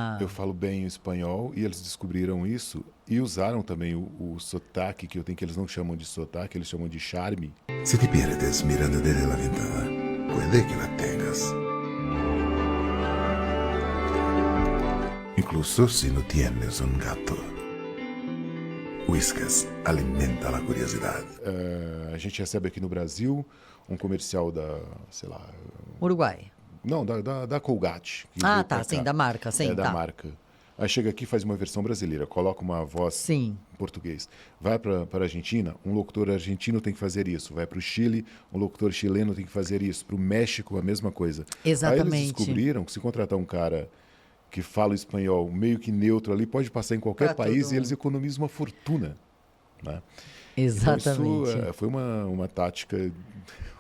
Porque eu falo bem o espanhol e eles descobriram isso e usaram também o sotaque que eu tenho, que eles não chamam de sotaque, eles chamam de charme. Se te pierdes mirando desde la ventana, puede que la tengas. Incluso si no tienes un gato. Whiskas alimenta a curiosidade. A gente recebe aqui no Brasil um comercial sei lá... Uruguai. Não, da Colgate. Tá, sim, da marca, sim, da marca. Aí chega aqui e faz uma versão brasileira, coloca uma voz em português. Vai para a Argentina, um locutor argentino tem que fazer isso. Vai para o Chile, um locutor chileno tem que fazer isso. Para o México, a mesma coisa. Exatamente. Aí eles descobriram que se contratar um cara que fala espanhol meio que neutro ali, pode passar em qualquer país e eles economizam uma fortuna. né? Exatamente. Então, isso foi uma tática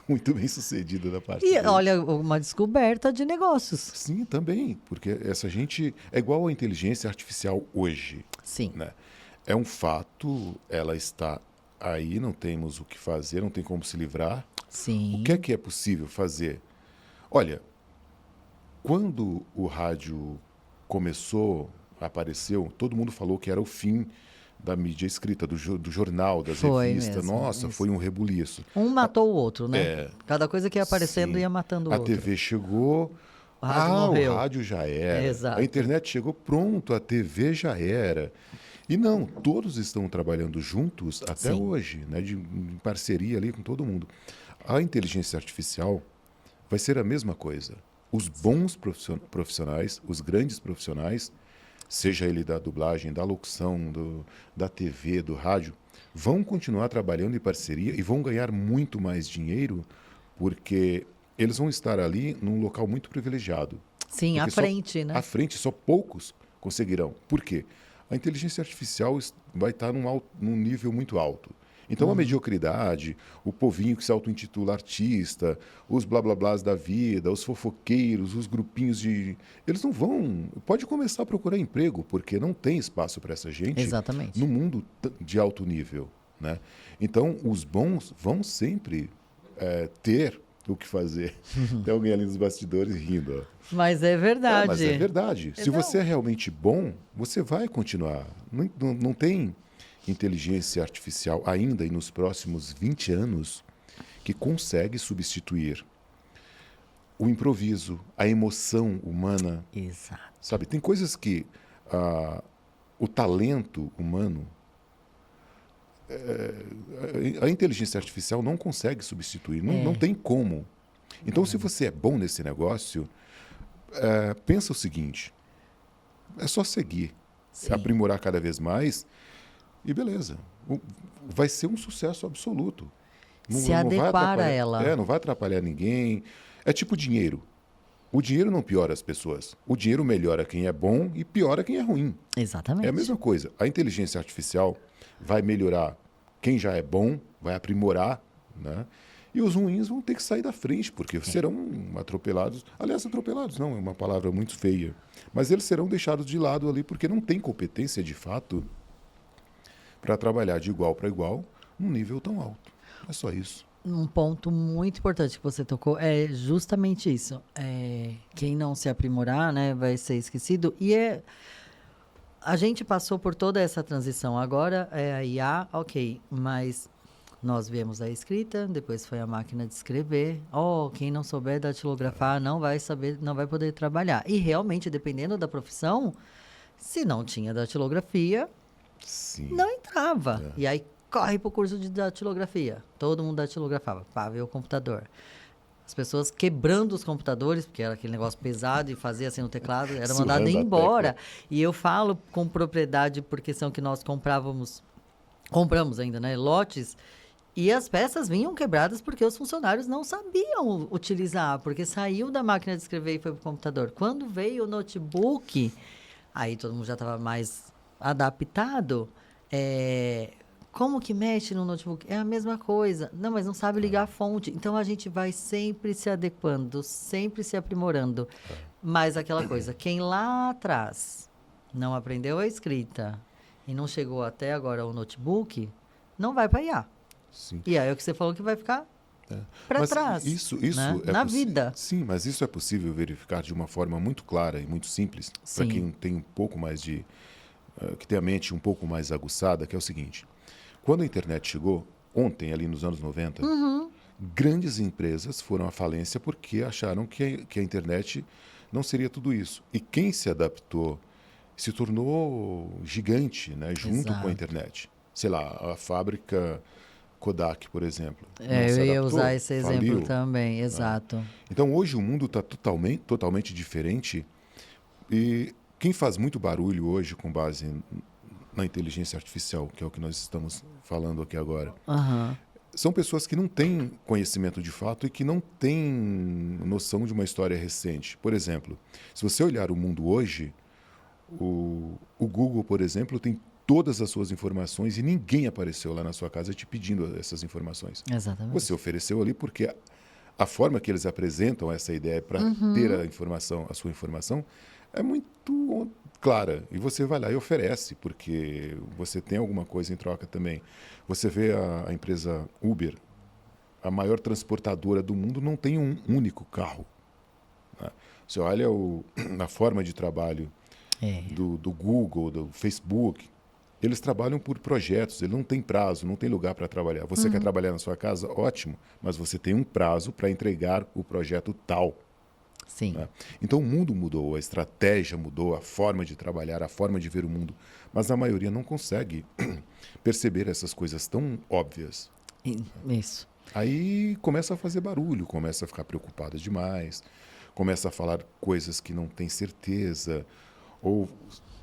muito bem sucedida da parte E dele. olha, uma descoberta de negócios. Sim, também, porque essa gente é igual à inteligência artificial hoje, Sim. né? É um fato, ela está aí, não temos o que fazer, não tem como se livrar. Sim. O que é possível fazer? Olha, quando o rádio começou, apareceu, todo mundo falou que era o fim da mídia escrita, do jornal, das Foi revistas. mesmo, Nossa, isso. foi um rebuliço. Um matou o outro, né? É, Cada coisa que ia aparecendo sim. ia matando o A outro. TV chegou, O rádio morreu. o rádio já era. Exato. A internet chegou, pronto, a TV já era. E não, todos estão trabalhando juntos até Sim. hoje, né, em parceria ali com todo mundo. A inteligência artificial vai ser a mesma coisa. Os bons profissionais, os grandes profissionais, seja ele da dublagem, da locução, da TV, do rádio, vão continuar trabalhando em parceria e vão ganhar muito mais dinheiro porque eles vão estar ali num local muito privilegiado. Sim, à Porque só- frente, né? À frente, só poucos conseguirão. Por quê? A inteligência artificial vai estar num nível muito alto. Então, a mediocridade, o povinho que se auto-intitula artista, os blá blá blás da vida, os fofoqueiros, os grupinhos de... Eles não vão... Pode começar a procurar emprego, porque não tem espaço para essa gente Exatamente. no mundo de alto nível, né? Então, os bons vão sempre ter o que fazer. Tem alguém ali nos bastidores rindo, ó. Mas é verdade. Mas é verdade. Se Não. você é realmente bom, você vai continuar. Não tem inteligência artificial ainda e nos próximos 20 anos que consegue substituir o improviso, a emoção humana. Exato. Sabe, tem coisas que o talento humano, a inteligência artificial não consegue substituir, não tem como. Então, se você é bom nesse negócio, pensa o seguinte, é só seguir, Sim. aprimorar cada vez mais e beleza. Vai ser um sucesso absoluto. Se vai adequar a atrapalhar- ela. não vai atrapalhar ninguém. É tipo dinheiro. O dinheiro não piora as pessoas. O dinheiro melhora quem é bom e piora quem é ruim. Exatamente. É a mesma coisa. A inteligência artificial vai melhorar quem já é bom, vai aprimorar, né? E os ruins vão ter que sair da frente, porque serão atropelados. Aliás, atropelados não, é uma palavra muito feia. Mas eles serão deixados de lado ali, porque não tem competência de fato para trabalhar de igual para igual num nível tão alto. É só isso. Um ponto muito importante que você tocou é justamente isso. Quem não se aprimorar, né, vai ser esquecido. A gente passou por toda essa transição. Agora é a IA, ok, mas nós viemos a escrita, depois foi a máquina de escrever. Quem não souber datilografar não vai saber, não vai poder trabalhar. E realmente, dependendo da profissão, se não tinha datilografia, Sim. não entrava. E aí corre pro curso de datilografia. Todo mundo datilografava, para ver o computador. As pessoas quebrando os computadores, porque era aquele negócio pesado e fazia assim no teclado, era mandado Surrando a embora. tecla. E eu falo com propriedade, porque são que nós compramos ainda, né, lotes, e as peças vinham quebradas porque os funcionários não sabiam utilizar, porque saiu da máquina de escrever e foi pro computador. Quando veio o notebook, aí todo mundo já estava mais adaptado. Como que mexe no notebook? É a mesma coisa. Não, mas não sabe ligar a fonte. Então, a gente vai sempre se adequando, sempre se aprimorando. Mas aquela coisa, quem lá atrás não aprendeu a escrita e não chegou até agora ao notebook, não vai para IA. Sim. E aí é o que você falou que vai ficar para Mas trás. Isso né? é Na possi- vida. Sim, mas isso é possível verificar de uma forma muito clara e muito simples para Sim. quem tem um pouco mais que tem a mente um pouco mais aguçada, que é o seguinte. Quando a internet chegou, ontem, ali nos anos 90, grandes empresas foram à falência porque acharam que a internet não seria tudo isso. E quem se adaptou se tornou gigante, né, junto com a Exato. internet. Sei lá, a fábrica Kodak, por exemplo. não se Eu ia adaptou, usar esse exemplo faliu. também, exato. Então, hoje o mundo está totalmente diferente e quem faz muito barulho hoje com base na inteligência artificial, que é o que nós estamos falando aqui agora, Aham. são pessoas que não têm conhecimento de fato e que não têm noção de uma história recente. Por exemplo, se você olhar o mundo hoje, o Google, por exemplo, tem todas as suas informações e ninguém apareceu lá na sua casa te pedindo essas informações. Exatamente. Você ofereceu ali porque a forma que eles apresentam essa ideia para ter a informação, a sua informação, é muito clara. E você vai lá e oferece, porque você tem alguma coisa em troca também. Você vê a empresa Uber, a maior transportadora do mundo, não tem um único carro. Né? Você olha a forma de trabalho do Google, do Facebook, eles trabalham por projetos, ele não tem prazo, não tem lugar para trabalhar. Você quer trabalhar na sua casa? Ótimo, mas você tem um prazo para entregar o projeto tal. Sim. Né? Então o mundo mudou, a estratégia mudou, a forma de trabalhar, a forma de ver o mundo. Mas a maioria não consegue perceber essas coisas tão óbvias. Isso. Aí começa a fazer barulho, começa a ficar preocupada demais, começa a falar coisas que não tem certeza, ou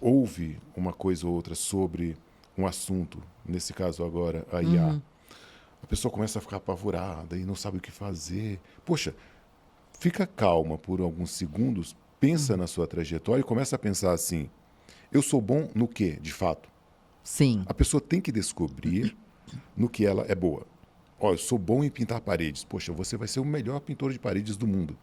ouve uma coisa ou outra sobre um assunto, nesse caso agora, a IA. A pessoa começa a ficar apavorada e não sabe o que fazer. Poxa, fica calma por alguns segundos, pensa na sua trajetória e começa a pensar assim, eu sou bom no quê, de fato? Sim. A pessoa tem que descobrir no que ela é boa. Ó, eu sou bom em pintar paredes. Poxa, você vai ser o melhor pintor de paredes do mundo.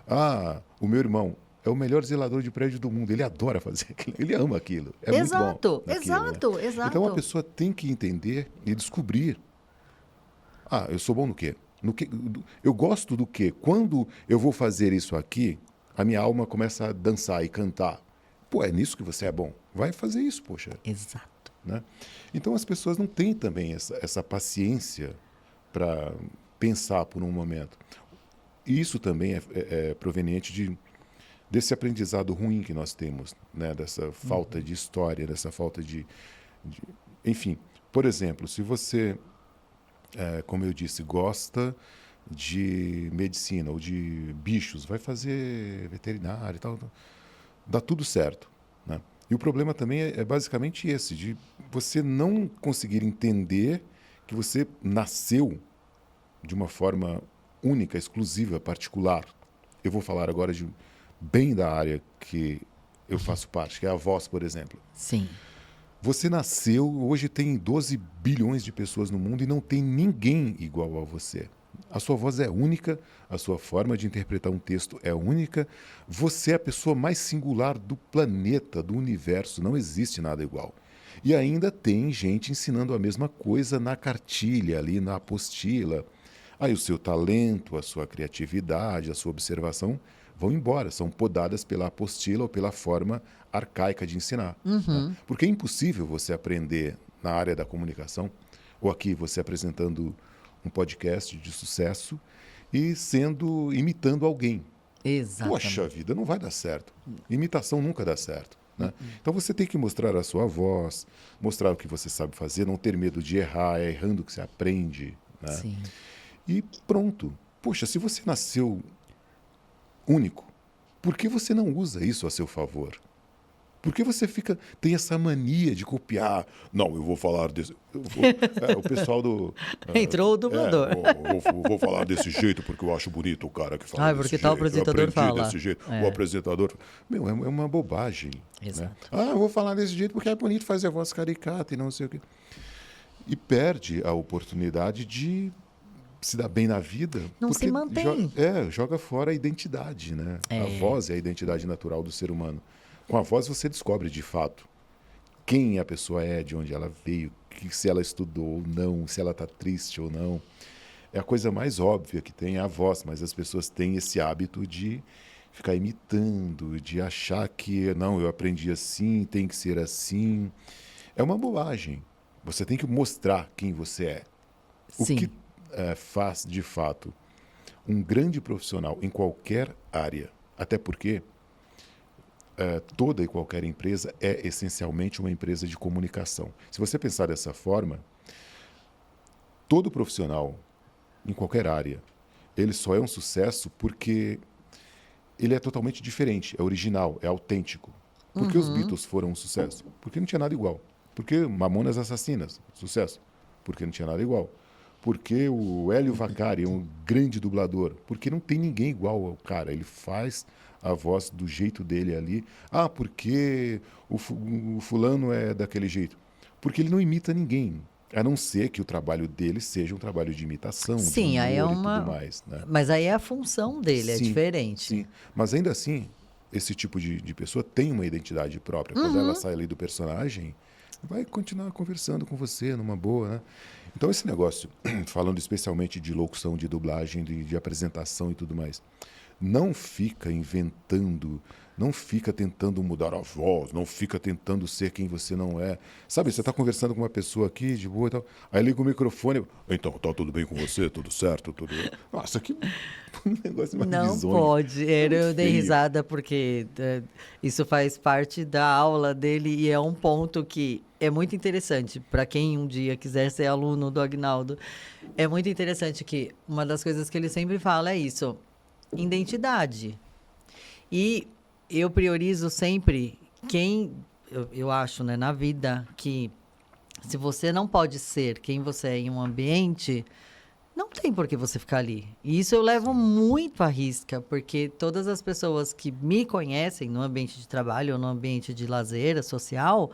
Ah, o meu irmão é o melhor zelador de prédio do mundo. Ele adora fazer aquilo. Ele ama aquilo. É muito bom naquilo, né? Exato. Então a pessoa tem que entender e descobrir. Ah, eu sou bom no quê? Eu gosto do quê? Quando eu vou fazer isso aqui, a minha alma começa a dançar e cantar. Pô, é nisso que você é bom. Vai fazer isso, poxa. Exato. Né? Então as pessoas não têm também essa paciência para pensar por um momento. Isso também é proveniente desse aprendizado ruim que nós temos, né? Dessa falta de história, dessa falta de... Enfim, por exemplo, se você, como eu disse, gosta de medicina ou de bichos, vai fazer veterinário e tal, dá tudo certo, né? E o problema também é basicamente esse, de você não conseguir entender que você nasceu de uma forma única, exclusiva, particular. Eu vou falar agora bem da área que eu faço parte, que é a voz, por exemplo. Sim. Você nasceu, hoje tem 12 bilhões de pessoas no mundo e não tem ninguém igual a você. A sua voz é única, a sua forma de interpretar um texto é única. Você é a pessoa mais singular do planeta, do universo, não existe nada igual. E ainda tem gente ensinando a mesma coisa na cartilha, ali na apostila. Aí o seu talento, a sua criatividade, a sua observação vão embora, são podadas pela apostila ou pela forma arcaica de ensinar. Né? Porque é impossível você aprender na área da comunicação, ou aqui você apresentando um podcast de sucesso e imitando alguém. Exatamente. Poxa vida, não vai dar certo. Imitação nunca dá certo. Né? Então você tem que mostrar a sua voz, mostrar o que você sabe fazer, não ter medo de errar, é errando que você aprende. Né? Sim. E pronto. Poxa, se você nasceu único, por que você não usa isso a seu favor? Por que você tem essa mania de copiar? Não, eu vou falar desse... o pessoal do... Entrou o dublador. Vou falar desse jeito porque eu acho bonito o cara que fala porque desse tal jeito. apresentador eu aprendi fala. desse jeito. O apresentador... Meu, é uma bobagem. Exato. Né? Eu vou falar desse jeito porque é bonito fazer a voz caricata e não sei o quê. E perde a oportunidade de se dar bem na vida. Não se mantém. Joga fora a identidade, né? A voz é a identidade natural do ser humano. Com a voz você descobre de fato quem a pessoa é, de onde ela veio, se ela estudou ou não, se ela está triste ou não. É a coisa mais óbvia que tem a voz, mas as pessoas têm esse hábito de ficar imitando, de achar que, não, eu aprendi assim, tem que ser assim. É uma bobagem. Você tem que mostrar quem você é. Sim. O que faz, de fato, um grande profissional em qualquer área, até porque toda e qualquer empresa é essencialmente uma empresa de comunicação. Se você pensar dessa forma, todo profissional, em qualquer área, ele só é um sucesso porque ele é totalmente diferente, é original, é autêntico. Por que os Beatles foram um sucesso? Porque não tinha nada igual. Por que Mamonas Assassinas? Sucesso. Porque não tinha nada igual. Porque o Hélio Vacari é um grande dublador. Porque não tem ninguém igual ao cara. Ele faz a voz do jeito dele ali. Porque o fulano é daquele jeito. Porque ele não imita ninguém. A não ser que o trabalho dele seja um trabalho de imitação, Sim, de aí é humor e uma. tudo mais, né? Mas aí é a função dele, é Sim, diferente. sim. Mas ainda assim, esse tipo de pessoa tem uma identidade própria. Quando ela sai ali do personagem, vai continuar conversando com você numa boa, né? Então esse negócio, falando especialmente de locução, de dublagem, de apresentação e tudo mais, não fica inventando, não fica tentando mudar a voz, não fica tentando ser quem você não é. Sabe, você está conversando com uma pessoa aqui, de boa e tal, aí liga o microfone, então, tá tudo bem com você? Tudo certo? Tudo... Nossa, que negócio mais Não bizonho. pode. Eu dei feio. risada porque isso faz parte da aula dele e é um ponto que é muito interessante para quem um dia quiser ser aluno do Agnaldo. É muito interessante que uma das coisas que ele sempre fala é isso: identidade. E eu priorizo sempre quem eu acho, né, na vida que se você não pode ser quem você é em um ambiente, não tem por que você ficar ali. E isso eu levo muito à risca, porque todas as pessoas que me conhecem no ambiente de trabalho ou no ambiente de lazer social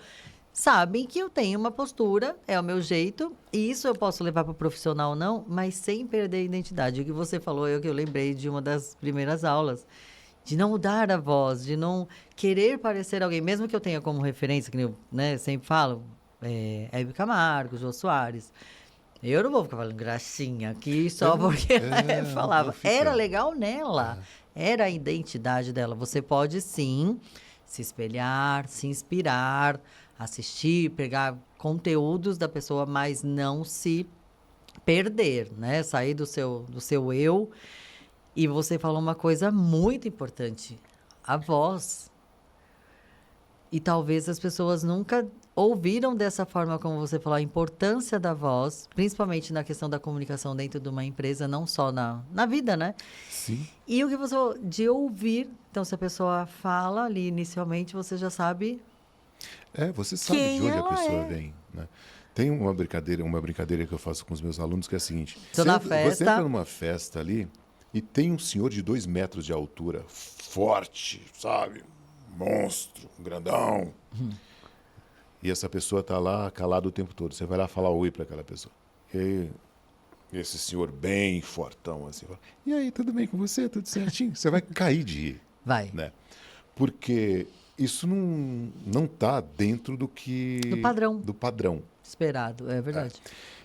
sabem que eu tenho uma postura, é o meu jeito, e isso eu posso levar para o profissional ou não, mas sem perder a identidade. O que você falou é o que eu lembrei de uma das primeiras aulas. De não mudar a voz, de não querer parecer alguém, mesmo que eu tenha como referência, que eu, né, sempre falo, Hebe Camargo, Jô Soares. Eu não vou ficar falando gracinha aqui só porque ela falava. não fica. Era legal nela. Era a identidade dela. Você pode, sim, se espelhar, se inspirar, assistir, pegar conteúdos da pessoa, mas não se perder, né? Sair do seu eu. E você falou uma coisa muito importante. A voz. E talvez as pessoas nunca ouviram dessa forma como você falou, a importância da voz, principalmente na questão da comunicação dentro de uma empresa, não só na vida, né? Sim. E o que você falou, de ouvir. Então, se a pessoa fala ali inicialmente, você já sabe. Você sabe Quem de onde a ela pessoa é. vem, né? Tem uma brincadeira que eu faço com os meus alunos que é a seguinte: Tô na você festa. entra numa festa ali e tem um senhor de 2 metros de altura, forte, sabe? Monstro, grandão. E essa pessoa tá lá calada o tempo todo. Você vai lá falar oi para aquela pessoa. E aí, esse senhor bem fortão assim, fala, e aí, tudo bem com você? Tudo certinho? Você vai cair de rir, Vai. né? Porque isso não tá dentro do que... Do padrão. Esperado, é verdade.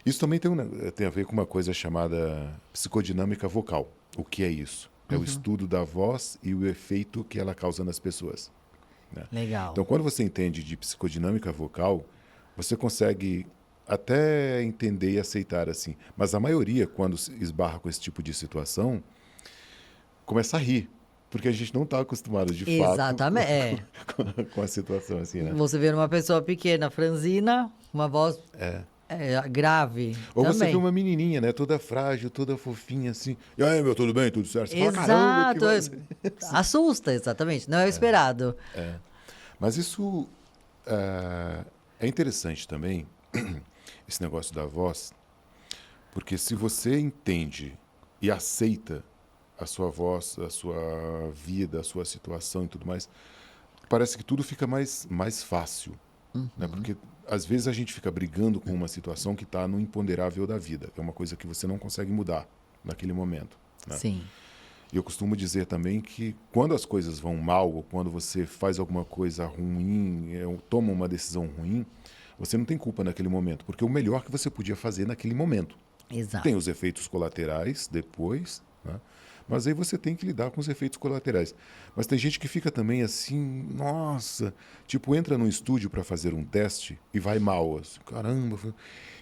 Isso também tem a ver com uma coisa chamada psicodinâmica vocal. O que é isso? É o estudo da voz e o efeito que ela causa nas pessoas. Né? Legal. Então, quando você entende de psicodinâmica vocal, você consegue até entender e aceitar assim. Mas a maioria, quando se esbarra com esse tipo de situação, começa a rir. Porque a gente não está acostumado, de Exatamente. fato, com a situação assim, né? Você vê uma pessoa pequena, franzina, uma voz grave. Ou também. você vê uma menininha, né? Toda frágil, toda fofinha, assim. E aí, meu, tudo bem? Tudo certo? Você fala, caramba, que Assusta, exatamente. Não é o esperado. Mas isso é interessante também, esse negócio da voz, porque se você entende e aceita a sua voz, a sua vida, a sua situação e tudo mais, parece que tudo fica mais fácil. Né? Porque às vezes a gente fica brigando com uma situação que está no imponderável da vida. É uma coisa que você não consegue mudar naquele momento. Né? Sim. E eu costumo dizer também que quando as coisas vão mal, ou quando você faz alguma coisa ruim, toma uma decisão ruim, você não tem culpa naquele momento, porque é o melhor que você podia fazer naquele momento. Exato. Tem os efeitos colaterais depois, né? Mas aí você tem que lidar com os efeitos colaterais. Mas tem gente que fica também assim, nossa, tipo, entra num estúdio para fazer um teste e vai mal, assim, caramba,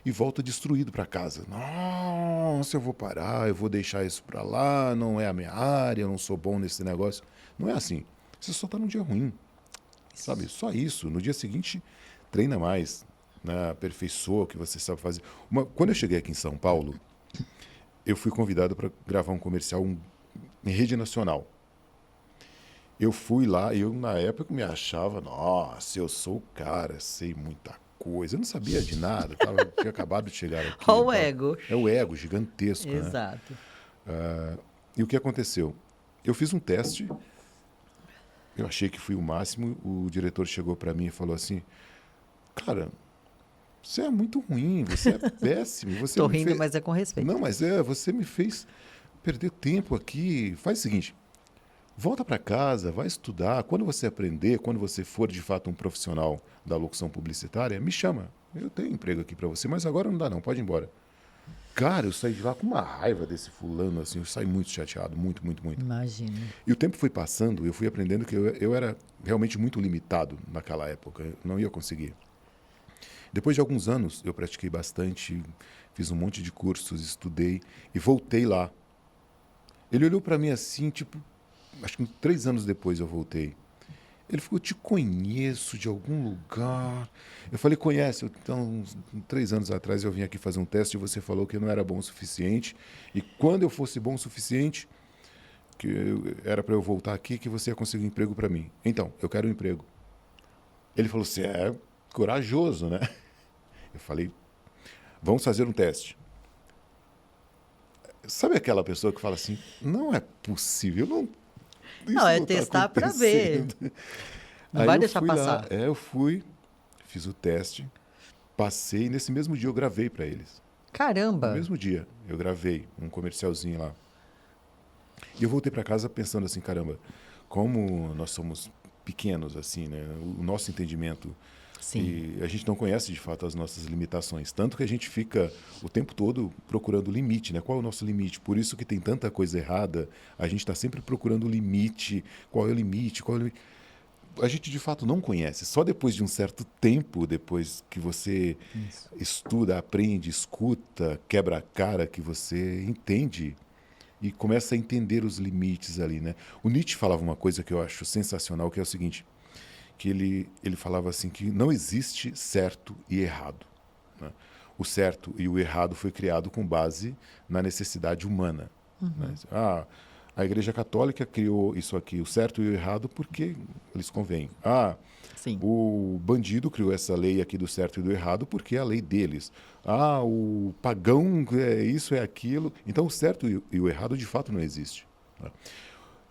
e volta destruído para casa. Nossa, eu vou parar, eu vou deixar isso para lá, não é a minha área, eu não sou bom nesse negócio. Não é assim. Você só está num dia ruim, sabe? Só isso. No dia seguinte, treina mais, né? Aperfeiçoa o que você sabe fazer. Quando eu cheguei aqui em São Paulo, eu fui convidado para gravar um comercial em rede nacional. Eu fui lá, eu na época me achava, nossa, eu sou o cara, sei muita coisa. Eu não sabia de nada, tinha acabado de chegar aqui. Olha o ego. É o ego gigantesco. Exato. Né? E o que aconteceu? Eu fiz um teste, eu achei que fui o máximo, o diretor chegou para mim e falou assim, cara, você é muito ruim, você é péssimo. Você Tô me rindo, fez... mas é com respeito. Não, mas você me fez perder tempo aqui. Faz o seguinte, volta para casa, vai estudar. Quando você aprender, quando você for de fato um profissional da locução publicitária, me chama. Eu tenho emprego aqui para você, mas agora não dá não, pode ir embora. Cara, eu saí de lá com uma raiva desse fulano, assim, eu saí muito chateado, muito, muito, muito. Imagina. E o tempo foi passando, eu fui aprendendo que eu era realmente muito limitado naquela época, eu não ia conseguir. Depois de alguns anos, eu pratiquei bastante, fiz um monte de cursos, estudei e voltei lá. Ele olhou para mim assim, tipo, acho que 3 anos depois eu voltei. Ele falou, te conheço de algum lugar. Eu falei, conhece. Então, uns 3 anos atrás eu vim aqui fazer um teste e você falou que eu não era bom o suficiente. E quando eu fosse bom o suficiente, era para eu voltar aqui, que você ia conseguir um emprego para mim. Então, eu quero um emprego. Ele falou, você é corajoso, né? Eu falei, vamos fazer um teste. Sabe aquela pessoa que fala assim, não é possível, não... Não, é testar para ver. Não vai deixar passar. Eu fui, fiz o teste, passei, e nesse mesmo dia eu gravei para eles. Caramba! No mesmo dia eu gravei um comercialzinho lá. E eu voltei para casa pensando assim, caramba, como nós somos pequenos, assim, né? O nosso entendimento... Sim. E a gente não conhece, de fato, as nossas limitações. Tanto que a gente fica o tempo todo procurando o limite, né? Qual é o nosso limite? Por isso que tem tanta coisa errada. A gente está sempre procurando o limite. Qual é o limite? Qual é o limite? A gente, de fato, não conhece. Só depois de um certo tempo, depois que você estuda, aprende, escuta, quebra a cara, que você entende e começa a entender os limites ali, né? O Nietzsche falava uma coisa que eu acho sensacional, que é o seguinte... que ele falava assim que não existe certo e errado, né? O certo e o errado foi criado com base na necessidade humana. Né? A Igreja Católica criou isso aqui, o certo e o errado, porque lhes convém. Sim. O bandido criou essa lei aqui do certo e do errado porque é a lei deles. O pagão é isso, é aquilo. Então o certo e o errado de fato não existe, né?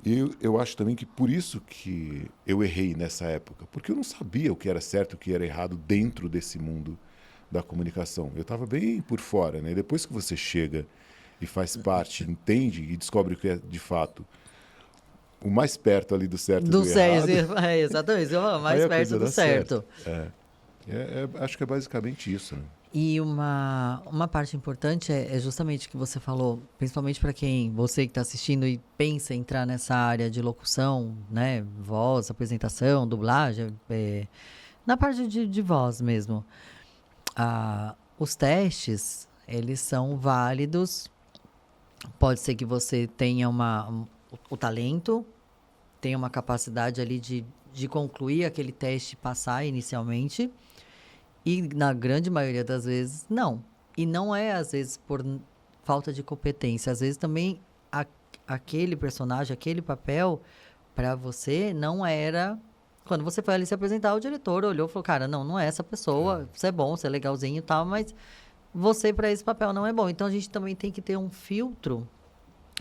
E eu acho também que por isso que eu errei nessa época, porque eu não sabia o que era certo e o que era errado dentro desse mundo da comunicação. Eu estava bem por fora, né? Depois que você chega e faz parte, entende e descobre o que é de fato o mais perto ali do certo e do errado. Exatamente, mais aí a perto coisa do dá certo. Acho que é basicamente isso, né? E uma parte importante é justamente o que você falou, principalmente para você que está assistindo e pensa em entrar nessa área de locução, né? Voz, apresentação, dublagem, na parte de voz mesmo. Os testes, eles são válidos. Pode ser que você tenha o talento, tenha uma capacidade ali de concluir aquele teste e passar inicialmente. E na grande maioria das vezes, não. E não é, às vezes, por falta de competência. Às vezes também aquele personagem, aquele papel, para você, não era... Quando você foi ali se apresentar, o diretor olhou e falou, cara, não é essa pessoa, você é bom, você é legalzinho e tal, mas você para esse papel não é bom. Então, a gente também tem que ter um filtro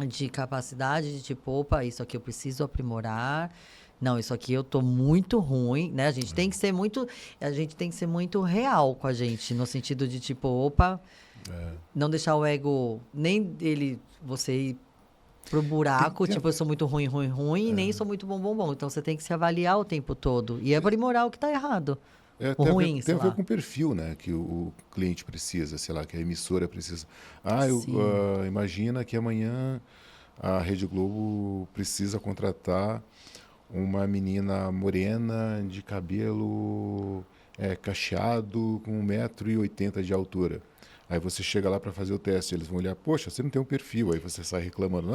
de capacidade, de tipo, opa, isso aqui eu preciso aprimorar... Não, isso aqui eu tô muito ruim, né? A gente tem que ser muito real com a gente, no sentido de tipo, opa, não deixar o ego, nem você ir pro buraco, tipo, eu sou muito ruim, e nem sou muito bom. Então você tem que se avaliar o tempo todo e aprimorar o que tá errado. Tem a ver com o perfil, né? Que o cliente precisa, sei lá, que a emissora precisa. Imagina que amanhã a Rede Globo precisa contratar uma menina morena de cabelo cacheado com 1,80 m de altura. Aí você chega lá para fazer o teste, eles vão olhar, poxa, você não tem um perfil, aí você sai reclamando.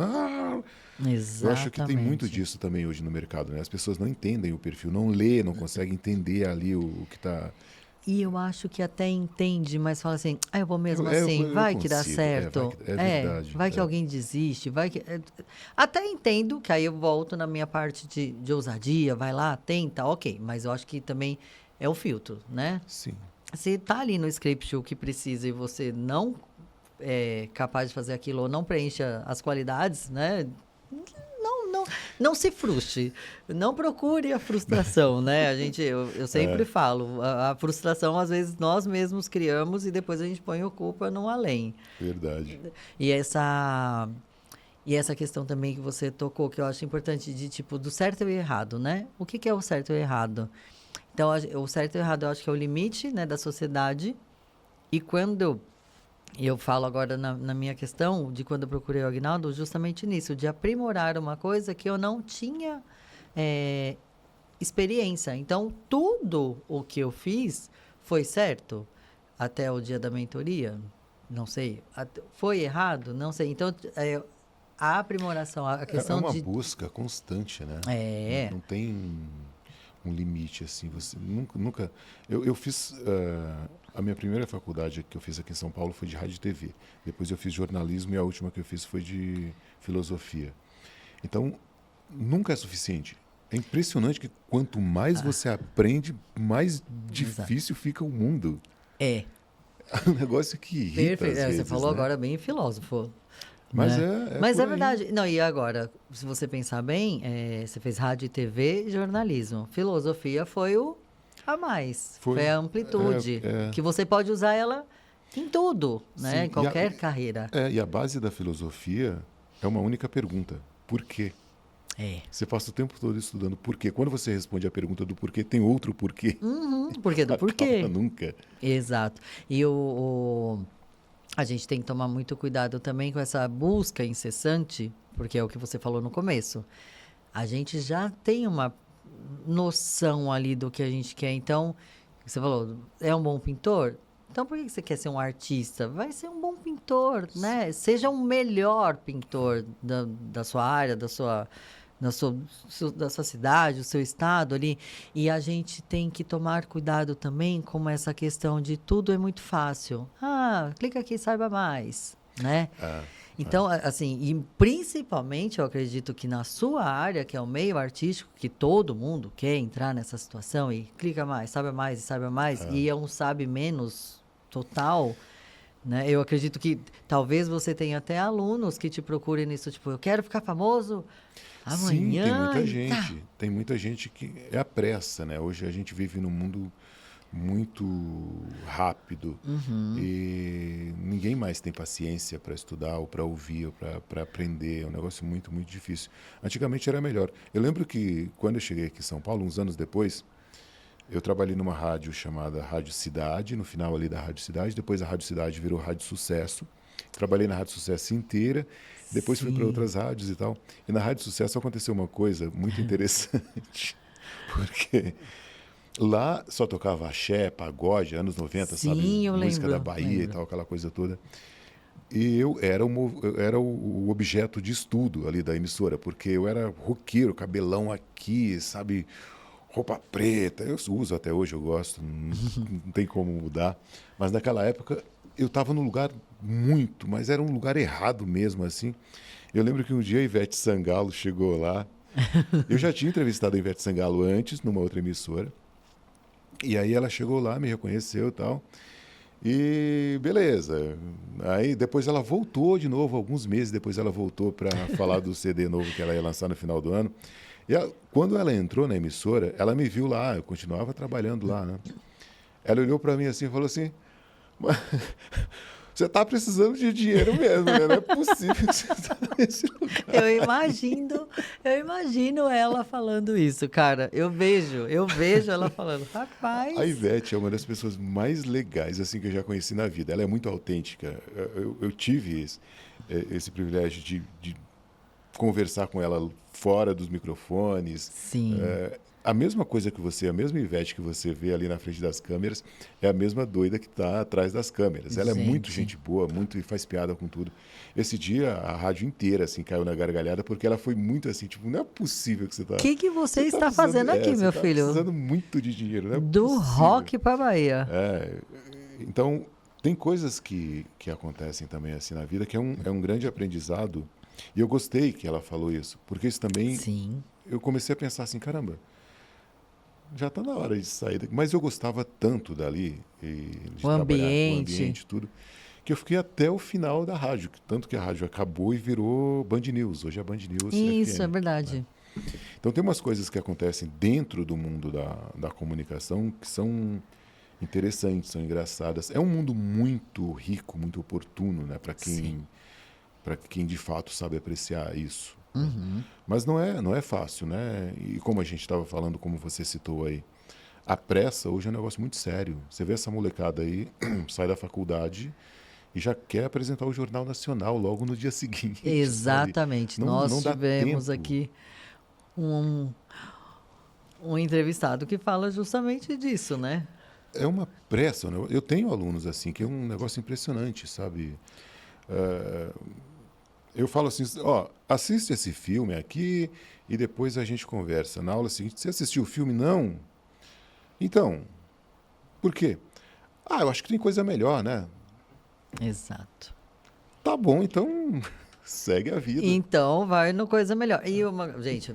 Exatamente. Eu acho que tem muito disso também hoje no mercado, né? As pessoas não entendem o perfil, não lê, não conseguem entender ali o que está... E eu acho que até entende, mas fala assim, eu vou mesmo assim, vai que dá certo. Verdade. Vai que alguém desiste, vai que... Até entendo, que aí eu volto na minha parte de ousadia, vai lá, tenta, ok. Mas eu acho que também é o filtro, né? Sim. Se tá ali no script o que precisa e você não é capaz de fazer aquilo ou não preenche as qualidades, né? Não se frustre, não procure a frustração, né? Eu sempre falo, a frustração às vezes nós mesmos criamos e depois a gente põe a culpa no além. Verdade. E essa questão também que você tocou, que eu acho importante, de tipo, do certo e o errado, né? O que é o certo e o errado? Então, o certo e o errado eu acho que é o limite, né, da sociedade. E quando eu falo agora na minha questão, de quando eu procurei o Agnaldo, justamente nisso, de aprimorar uma coisa que eu não tinha experiência. Então, tudo o que eu fiz foi certo até o dia da mentoria? Não sei. Foi errado? Não sei. Então, a aprimoração, a questão É uma de... busca constante, né? É. Não tem um limite assim. Você nunca. Eu fiz a minha primeira faculdade que eu fiz aqui em São Paulo foi de rádio e TV. Depois eu fiz jornalismo e a última que eu fiz foi de filosofia. Então nunca é suficiente. É impressionante que quanto mais você aprende, mais difícil fica o mundo. É. É um negócio que irrita Perfeito. às vezes, Você falou né? agora bem filósofo. Mas né? é Mas por é aí. verdade. Não, e agora, se você pensar bem, você fez rádio e TV e jornalismo. Filosofia foi o a mais. Foi a amplitude. Que você pode usar ela em tudo, né? Sim, Em qualquer carreira. E a base da filosofia é uma única pergunta. Por quê? Você passa o tempo todo estudando por quê. Quando você responde a pergunta do porquê, tem outro porquê. Porquê do porquê. Acaba nunca. Exato. E a gente tem que tomar muito cuidado também com essa busca incessante, porque é o que você falou no começo. A gente já tem uma noção ali do que a gente quer. Então, você falou, é um bom pintor? Então, por que você quer ser um artista? Vai ser um bom pintor, né? Seja um melhor pintor da sua área, da sua cidade, do seu estado ali. E a gente tem que tomar cuidado também com essa questão de tudo é muito fácil. Clica aqui e saiba mais, né? Então, assim, e principalmente eu acredito que na sua área, que é o meio artístico, que todo mundo quer entrar nessa situação e clica mais, saiba mais, e é um sabe menos total, né? Eu acredito que talvez você tenha até alunos que te procurem nisso, tipo, eu quero ficar famoso amanhã. Sim, tem muita gente. Tem muita gente que é a pressa, né? Hoje a gente vive num mundo muito rápido e ninguém mais tem paciência para estudar ou para ouvir ou para aprender. É um negócio muito, muito difícil. Antigamente era melhor. Eu lembro que quando eu cheguei aqui em São Paulo, uns anos depois, eu trabalhei numa rádio chamada Rádio Cidade, no final ali da Rádio Cidade. Depois a Rádio Cidade virou Rádio Sucesso. Trabalhei na Rádio Sucesso inteira. Depois fui para outras rádios e tal. E na Rádio Sucesso aconteceu uma coisa muito interessante. Porque lá só tocava axé, pagode, anos 90, Sim, sabe? eu Música da lembro, Bahia e tal, aquela coisa toda. E eu era o objeto de estudo ali da emissora, porque eu era roqueiro, cabelão aqui, sabe? Roupa preta, eu uso até hoje, eu gosto, não tem como mudar. Mas naquela época eu estava num lugar mas era um lugar errado mesmo, assim. Eu lembro que um dia a Ivete Sangalo chegou lá. Eu já tinha entrevistado a Ivete Sangalo antes, numa outra emissora. E aí ela chegou lá, me reconheceu e tal. E beleza. Aí depois ela voltou de novo, alguns meses depois ela voltou para falar do CD novo que ela ia lançar no final do ano. E quando ela entrou na emissora, ela me viu lá, eu continuava trabalhando lá, né? Ela olhou para mim assim e falou assim: você está precisando de dinheiro mesmo, né? Não é possível que você está nesse lugar. Eu imagino ela falando isso, cara. Eu vejo ela falando, rapaz. A Ivete é uma das pessoas mais legais assim que eu já conheci na vida. Ela é muito autêntica. Eu tive esse privilégio de conversar com ela fora dos microfones. Sim. A mesma coisa que você, a mesma Ivete que você vê ali na frente das câmeras, é a mesma doida que está atrás das câmeras. Ela é muito gente boa, muito, e faz piada com tudo. Esse dia, a rádio inteira assim, caiu na gargalhada, porque ela foi muito assim, tipo, não é possível que você está... O que você está fazendo aqui, meu filho? Você está precisando muito de dinheiro, não é Do possível. rock para Bahia. Então, tem coisas que acontecem também assim na vida, que é um grande aprendizado. E eu gostei que ela falou isso, porque isso também... Sim. Eu comecei a pensar assim, caramba, já está na hora de sair daqui. Mas eu gostava tanto dali, de O ambiente. O ambiente, tudo, que eu fiquei até o final da rádio. Tanto que a rádio acabou e virou Band News. Hoje é Band News Isso, FM, é verdade. né? Então, tem umas coisas que acontecem dentro do mundo da comunicação que são interessantes, são engraçadas. É um mundo muito rico, muito oportuno, né, para quem de fato sabe apreciar isso. Mas não é fácil, né? E como a gente estava falando, como você citou aí, a pressa hoje é um negócio muito sério. Você vê essa molecada aí, sai da faculdade e já quer apresentar o Jornal Nacional logo no dia seguinte. Exatamente. Sabe? Nós Não dá tivemos tempo. aqui um, um entrevistado que fala justamente disso, né? É uma pressa, né? Eu tenho alunos assim, que é um negócio impressionante, sabe? Eu falo assim, ó, assiste esse filme aqui e depois a gente conversa. Na aula seguinte, você assistiu o filme? Não. Então, por quê? Ah, eu acho que tem coisa melhor, né? Exato. Tá bom, então segue a vida. Então, vai no Coisa Melhor. Gente,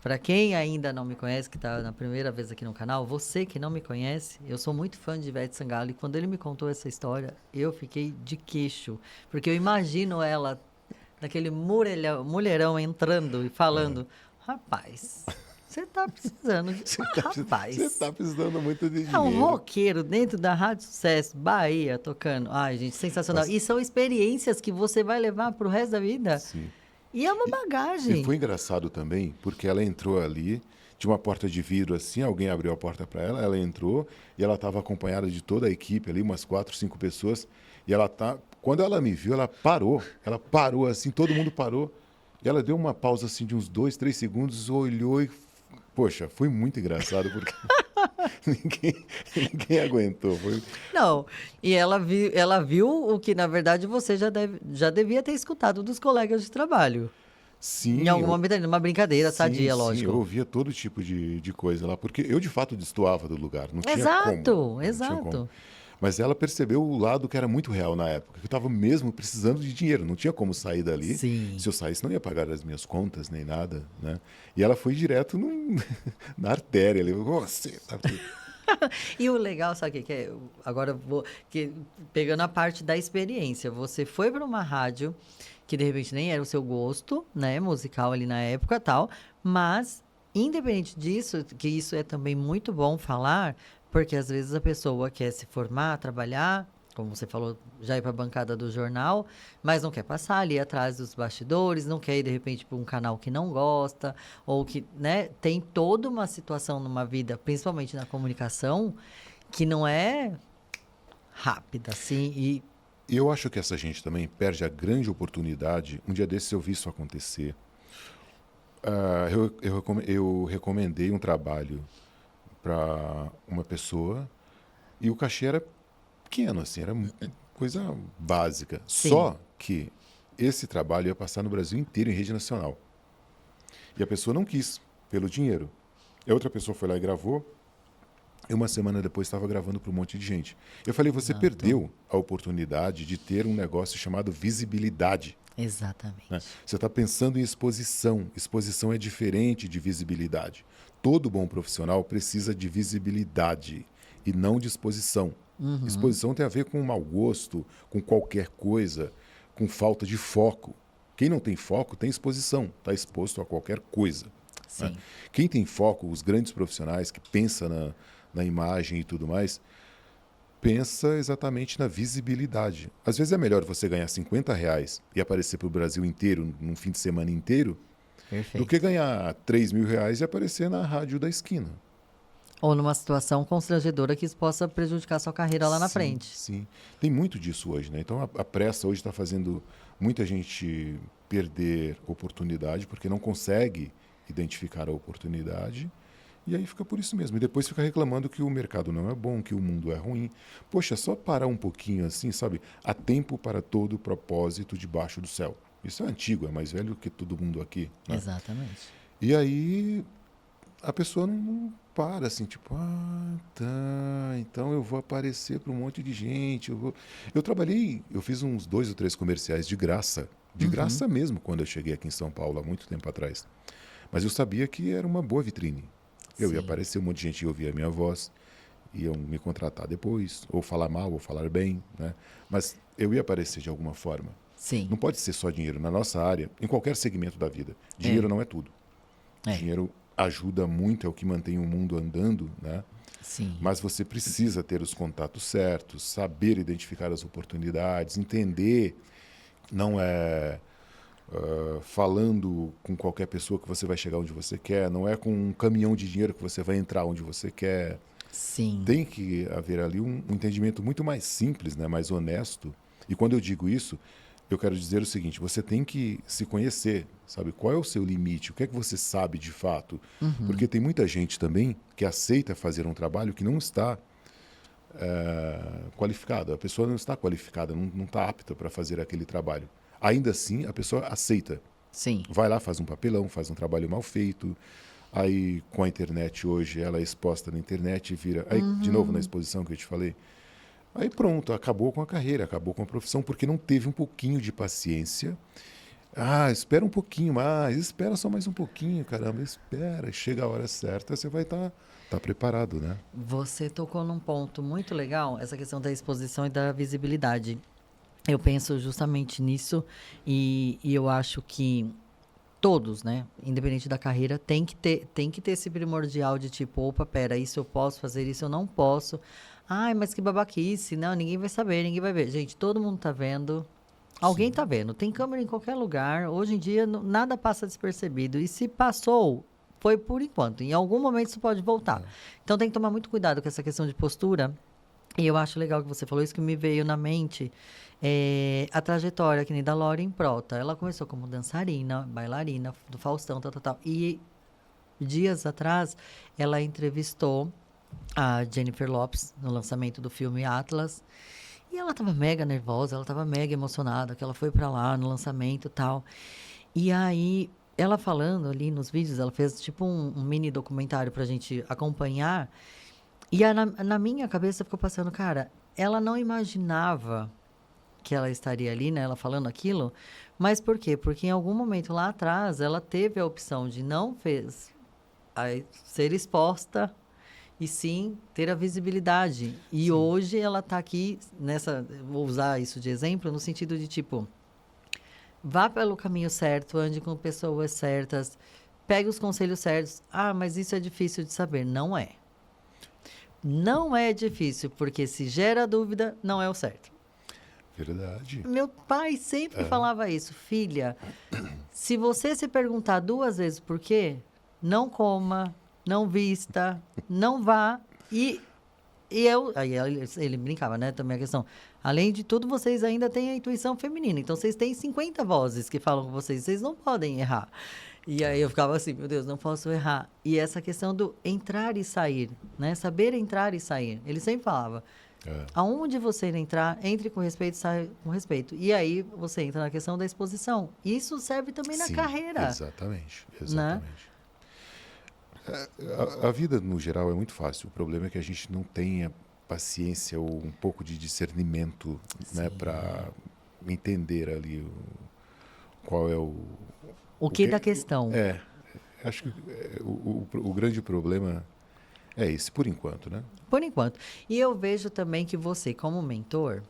para quem ainda não me conhece, que tá na primeira vez aqui no canal, você que não me conhece, eu sou muito fã de Ivete Sangalo e quando ele me contou essa história, eu fiquei de queixo, porque eu imagino ela naquele mulherão entrando e falando: rapaz, você tá precisando de rapaz. Você tá precisando muito de É um dinheiro. roqueiro dentro da Rádio Sucesso, Bahia, tocando. Ai, gente, sensacional. Mas- E são experiências que você vai levar pro resto da vida. Sim. E é uma bagagem. E foi engraçado também, porque ela entrou ali, tinha uma porta de vidro assim, alguém abriu a porta para ela, ela entrou e ela estava acompanhada de toda a equipe ali, umas 4, 5 pessoas, e quando ela me viu, ela parou assim, todo mundo parou, e ela deu uma pausa assim de uns 2, 3 segundos, olhou e, poxa, foi muito engraçado, porque ninguém aguentou, Não, e ela viu o que, na verdade, você já devia ter escutado dos colegas de trabalho. Sim, Em alguma medida, numa brincadeira sim, sadia, sim, lógico. eu ouvia todo tipo de coisa lá, porque eu de fato destoava do lugar, não tinha Exato, como. Não tinha exato. como. Mas ela percebeu o lado que era muito real na época, que eu estava mesmo precisando de dinheiro, não tinha como sair dali. Sim. Se eu saísse, não ia pagar as minhas contas nem nada, né? E ela foi direto na artéria ali. Você, sabe? E o legal, sabe o que é? Agora, pegando a parte da experiência, você foi para uma rádio que de repente nem era o seu gosto, né, musical ali na época e tal, mas independente disso, que isso é também muito bom falar, porque às vezes a pessoa quer se formar, trabalhar, como você falou, já ir para a bancada do jornal, mas não quer passar ali atrás dos bastidores, não quer ir de repente para um canal que não gosta, ou que, né, tem toda uma situação numa vida, principalmente na comunicação, que não é rápida, assim, e E eu acho que essa gente também perde a grande oportunidade. Um dia desses eu vi isso acontecer. Eu recomendei um trabalho para uma pessoa e o cachê era pequeno, assim, era coisa básica. Sim. Só que esse trabalho ia passar no Brasil inteiro em rede nacional. E a pessoa não quis, pelo dinheiro. E a outra pessoa foi lá e gravou. E uma semana depois estava gravando para um monte de gente. Eu falei, você perdeu a oportunidade de ter um negócio chamado visibilidade. exatamente. Né? Você está pensando em exposição. Exposição é diferente de visibilidade. Todo bom profissional precisa de visibilidade e não de exposição. Exposição tem a ver com mau gosto, com qualquer coisa, com falta de foco. Quem não tem foco tem exposição, está exposto a qualquer coisa. Sim. Né? Quem tem foco, os grandes profissionais que pensam na imagem e tudo mais, pensa exatamente na visibilidade. Às vezes é melhor você ganhar R$50 e aparecer para o Brasil inteiro, num fim de semana inteiro, Perfeito. do que ganhar R$3.000 e aparecer na rádio da esquina. Ou numa situação constrangedora que isso possa prejudicar sua carreira lá na Sim, frente. Sim, tem muito disso hoje, né? Então a pressa hoje está fazendo muita gente perder oportunidade porque não consegue identificar a oportunidade e aí fica por isso mesmo. E depois fica reclamando que o mercado não é bom, que o mundo é ruim. Poxa, só parar um pouquinho assim, sabe? Há tempo para todo propósito debaixo do céu. Isso é antigo, é mais velho que todo mundo aqui, né? Exatamente. E aí a pessoa não para assim, tipo, tá, então eu vou aparecer para um monte de gente. Eu fiz uns 2 ou 3 comerciais de graça mesmo, quando eu cheguei aqui em São Paulo, há muito tempo atrás. Mas eu sabia que era uma boa vitrine. Eu ia Sim. aparecer, um monte de gente ia ouvir a minha voz, iam me contratar depois, ou falar mal, ou falar bem, né? Mas eu ia aparecer de alguma forma. Sim. Não pode ser só dinheiro. Na nossa área, em qualquer segmento da vida, dinheiro não é tudo. É. Dinheiro ajuda muito, é o que mantém o mundo andando, né? Sim. Mas você precisa ter os contatos certos, saber identificar as oportunidades, entender, não é falando com qualquer pessoa que você vai chegar onde você quer, não é com um caminhão de dinheiro que você vai entrar onde você quer. Sim. Tem que haver ali um entendimento muito mais simples, né, mais honesto. E quando eu digo isso, eu quero dizer o seguinte: você tem que se conhecer, sabe? Qual é o seu limite? O que é que você sabe de fato? Porque tem muita gente também que aceita fazer um trabalho que não está qualificada. A pessoa não está qualificada, não está apta para fazer aquele trabalho. Ainda assim, a pessoa aceita. Sim. Vai lá, faz um papelão, faz um trabalho mal feito. Aí, com a internet hoje, ela é exposta na internet e vira... Aí, de novo, na exposição que eu te falei. Aí pronto, acabou com a carreira, acabou com a profissão, porque não teve um pouquinho de paciência. Ah, espera um pouquinho mais, espera só mais um pouquinho, caramba, espera. Chega a hora certa, você vai estar preparado, né? Você tocou num ponto muito legal, essa questão da exposição e da visibilidade. Eu penso justamente nisso e eu acho que todos, né, independente da carreira, tem que ter esse primordial de tipo, opa, pera, isso eu posso fazer, isso eu não posso. Ai, mas que babaquice, não, ninguém vai saber, ninguém vai ver. Gente, todo mundo tá vendo. Alguém tá vendo. Tem câmera em qualquer lugar. Hoje em dia, nada passa despercebido. E se passou, foi por enquanto. Em algum momento isso pode voltar. Então tem que tomar muito cuidado com essa questão de postura. E eu acho legal que você falou isso, que me veio na mente a trajetória que nem da Lauren Prota. Ela começou como dançarina, bailarina do Faustão, tal, tal, tal. E dias atrás, ela entrevistou a Jennifer Lopez no lançamento do filme Atlas. E ela tava mega nervosa, ela tava mega emocionada, que ela foi pra lá no lançamento e tal. E aí, ela falando ali nos vídeos, ela fez tipo um mini documentário pra gente acompanhar. E na minha cabeça ficou passando, cara, ela não imaginava que ela estaria ali, né? Ela falando aquilo. Mas por quê? Porque em algum momento lá atrás, ela teve a opção de não ser exposta e sim ter a visibilidade. E hoje ela está aqui vou usar isso de exemplo, no sentido de tipo, vá pelo caminho certo, ande com pessoas certas, pegue os conselhos certos. Ah, mas isso é difícil de saber. Não é. Não é difícil, porque se gera dúvida, não é o certo. Verdade. Meu pai sempre falava isso. Filha, se você se perguntar 2 vezes por quê, não coma, não vista, não vá. Aí ele brincava, né? Também a questão. Além de tudo, vocês ainda têm a intuição feminina. Então, vocês têm 50 vozes que falam com vocês. Vocês não podem errar. E aí eu ficava assim, meu Deus, não posso errar. E essa questão do entrar e sair, né? Saber entrar e sair. Ele sempre falava, aonde você entrar, entre com respeito, sai com respeito. E aí você entra na questão da exposição. Isso serve também na carreira. Exatamente, exatamente. Né? A vida, no geral, é muito fácil. O problema é que a gente não tenha paciência ou um pouco de discernimento, né, para entender ali qual é o que da questão. Acho que o grande problema é esse, por enquanto, né? Por enquanto. E eu vejo também que você, como mentor,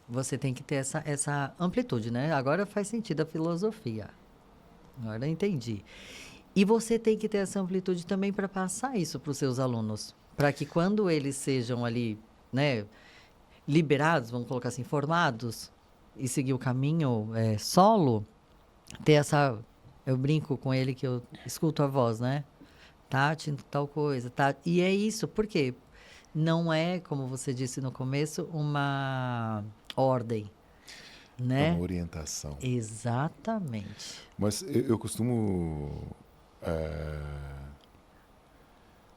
você tem que ter essa amplitude, né? Agora faz sentido a filosofia. Agora eu entendi. E você tem que ter essa amplitude também para passar isso para os seus alunos. Para que quando eles sejam ali, né, liberados, vamos colocar assim, formados, e seguir o caminho solo, ter essa... Eu brinco com ele que eu escuto a voz, né? Tati, tal coisa, tá? E é isso, por quê? Não é, como você disse no começo, uma ordem, né? É uma orientação. Exatamente. Mas eu costumo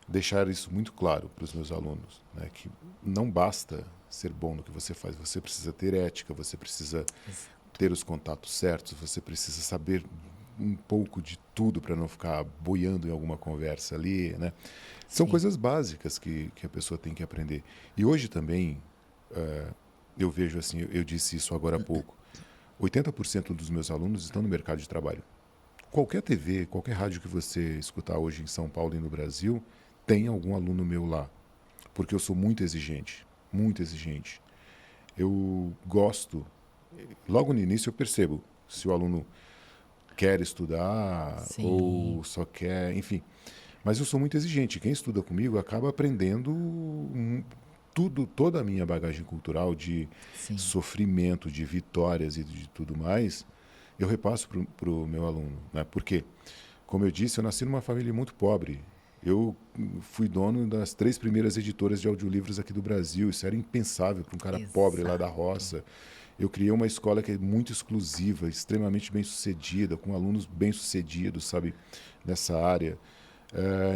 deixar isso muito claro para os meus alunos, né? Que não basta ser bom no que você faz, você precisa ter ética, você precisa ter os contatos certos, você precisa saber um pouco de tudo para não ficar boiando em alguma conversa ali, né? São coisas básicas que a pessoa tem que aprender. E hoje também, eu vejo assim, eu disse isso agora há pouco, 80% dos meus alunos estão no mercado de trabalho. Qualquer TV, qualquer rádio que você escutar hoje em São Paulo e no Brasil, tem algum aluno meu lá. Porque eu sou muito exigente, muito exigente. Eu gosto, logo no início eu percebo se o aluno quer estudar Sim. ou só quer, enfim. Mas eu sou muito exigente. Quem estuda comigo acaba aprendendo tudo, toda a minha bagagem cultural de Sim. sofrimento, de vitórias e de tudo mais, eu repasso para o meu aluno, né? Porque, como eu disse, eu nasci numa família muito pobre. Eu fui dono das 3 primeiras editoras de audiolivros aqui do Brasil. Isso era impensável para um cara pobre lá da roça. Eu criei uma escola que é muito exclusiva, extremamente bem-sucedida, com alunos bem-sucedidos, sabe, nessa área.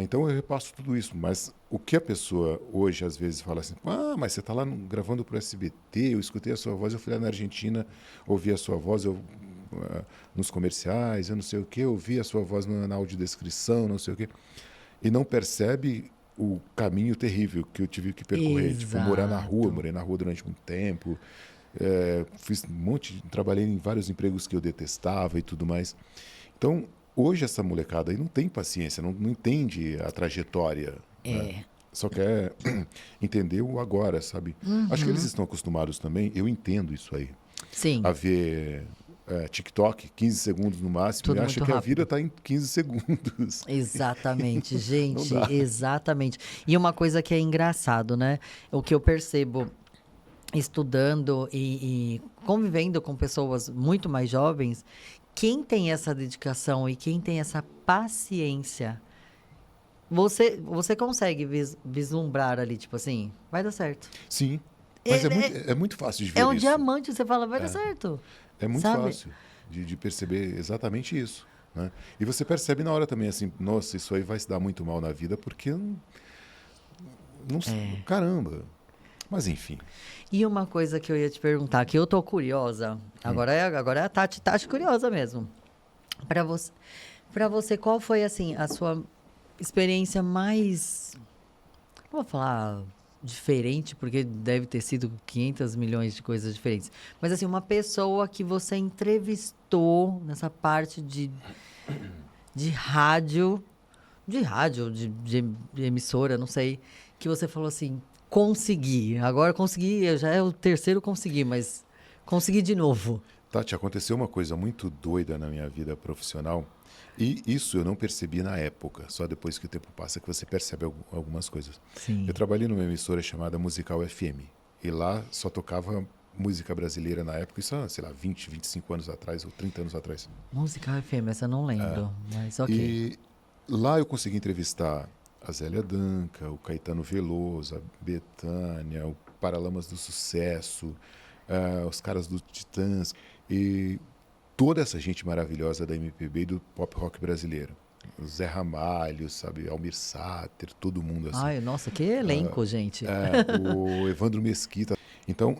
Então eu repasso tudo isso. Mas o que a pessoa hoje às vezes fala assim, mas você está lá gravando para o SBT, eu escutei a sua voz, eu fui lá na Argentina, ouvi a sua voz, nos comerciais, eu não sei o quê, ouvi a sua voz na audiodescrição, não sei o quê. E não percebe o caminho terrível que eu tive que percorrer. Tipo, morar na rua, morei na rua durante muito tempo. Fiz trabalhei em vários empregos que eu detestava e tudo mais. Então, hoje essa molecada aí não tem paciência, não entende a trajetória. Né? Só quer entender o agora, sabe? Acho que eles estão acostumados também, eu entendo isso aí. Sim. A ver TikTok, 15 segundos no máximo, Tudo e acha muito que a rápido. vida está em 15 segundos. Exatamente, gente, Não dá. exatamente. E uma coisa que é engraçado, né? O que eu percebo estudando e convivendo com pessoas muito mais jovens, quem tem essa dedicação e quem tem essa paciência, você consegue vislumbrar ali, tipo assim, vai dar certo. Sim, mas é muito fácil de ver É um isso. diamante, você fala, vai dar certo. É muito sabe? fácil de perceber exatamente isso. Né? E você percebe na hora também, assim, nossa, isso aí vai se dar muito mal na vida, porque caramba. Mas enfim. E uma coisa que eu ia te perguntar, que eu tô curiosa, agora é a Tati curiosa mesmo. Para você, qual foi, assim, a sua experiência mais, não vou falar diferente, porque deve ter sido 500 milhões de coisas diferentes. Mas, assim, uma pessoa que você entrevistou nessa parte de rádio, de emissora, não sei, que você falou assim, consegui, agora consegui, já é o terceiro consegui, mas consegui de novo. Tati, aconteceu uma coisa muito doida na minha vida profissional, e isso eu não percebi na época, só depois que o tempo passa que você percebe algumas coisas. Sim. Eu trabalhei numa emissora chamada Musical FM, e lá só tocava música brasileira na época, isso, sei lá, 20, 25 anos atrás, ou 30 anos atrás. Música FM, essa eu não lembro, mas ok. E lá eu consegui entrevistar a Zélia Danca, o Caetano Veloso, a Bethânia, o Paralamas do Sucesso, os caras do Titãs, e toda essa gente maravilhosa da MPB e do pop rock brasileiro. O Zé Ramalho, sabe, Almir Sater, todo mundo assim. Ai, nossa, que elenco, gente. O Evandro Mesquita. Então,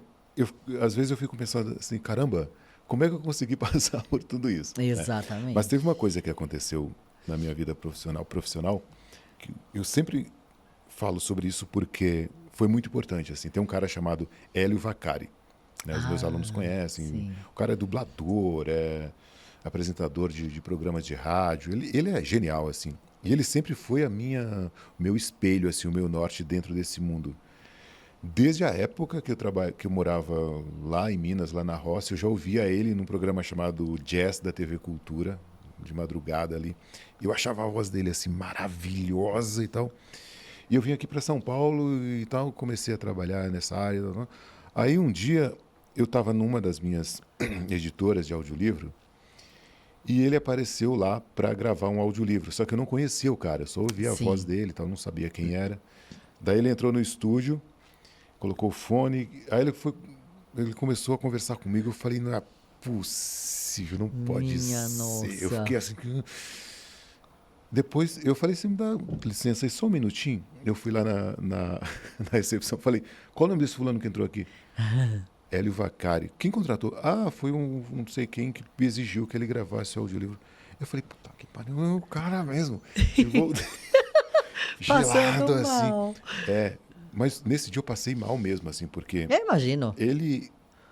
às vezes eu fico pensando assim, caramba, como é que eu consegui passar por tudo isso? Exatamente. Mas teve uma coisa que aconteceu na minha vida profissional, que eu sempre falo sobre isso porque foi muito importante. Assim. Tem um cara chamado Hélio Vacari, né? Os meus alunos conhecem. sim. O cara é dublador, é apresentador de programas de rádio. Ele é genial, assim. E ele sempre foi o meu espelho, assim, o meu norte dentro desse mundo. Desde a época que eu morava lá em Minas, lá na roça, eu já ouvia ele num programa chamado Jazz da TV Cultura, de madrugada ali. Eu achava a voz dele assim maravilhosa e tal. E eu vim aqui para São Paulo e tal, comecei a trabalhar nessa área. Aí um dia eu estava numa das minhas editoras de audiolivro e ele apareceu lá para gravar um audiolivro. Só que eu não conhecia o cara, eu só ouvia a voz dele e tal, não sabia quem era. Daí ele entrou no estúdio, colocou o fone, aí ele começou a conversar comigo, eu falei, não é possível, não pode Minha ser. nossa. Eu fiquei assim... Depois eu falei, você me dá licença aí só um minutinho? Eu fui lá na recepção, falei, qual o nome desse fulano que entrou aqui? Hélio Vacari. Quem contratou? Foi um não sei quem que exigiu que ele gravasse o audiolivro. Eu falei, puta que pariu, é o cara mesmo. E voltei gelado assim. Mas nesse dia eu passei mal mesmo, assim, porque Eu imagino.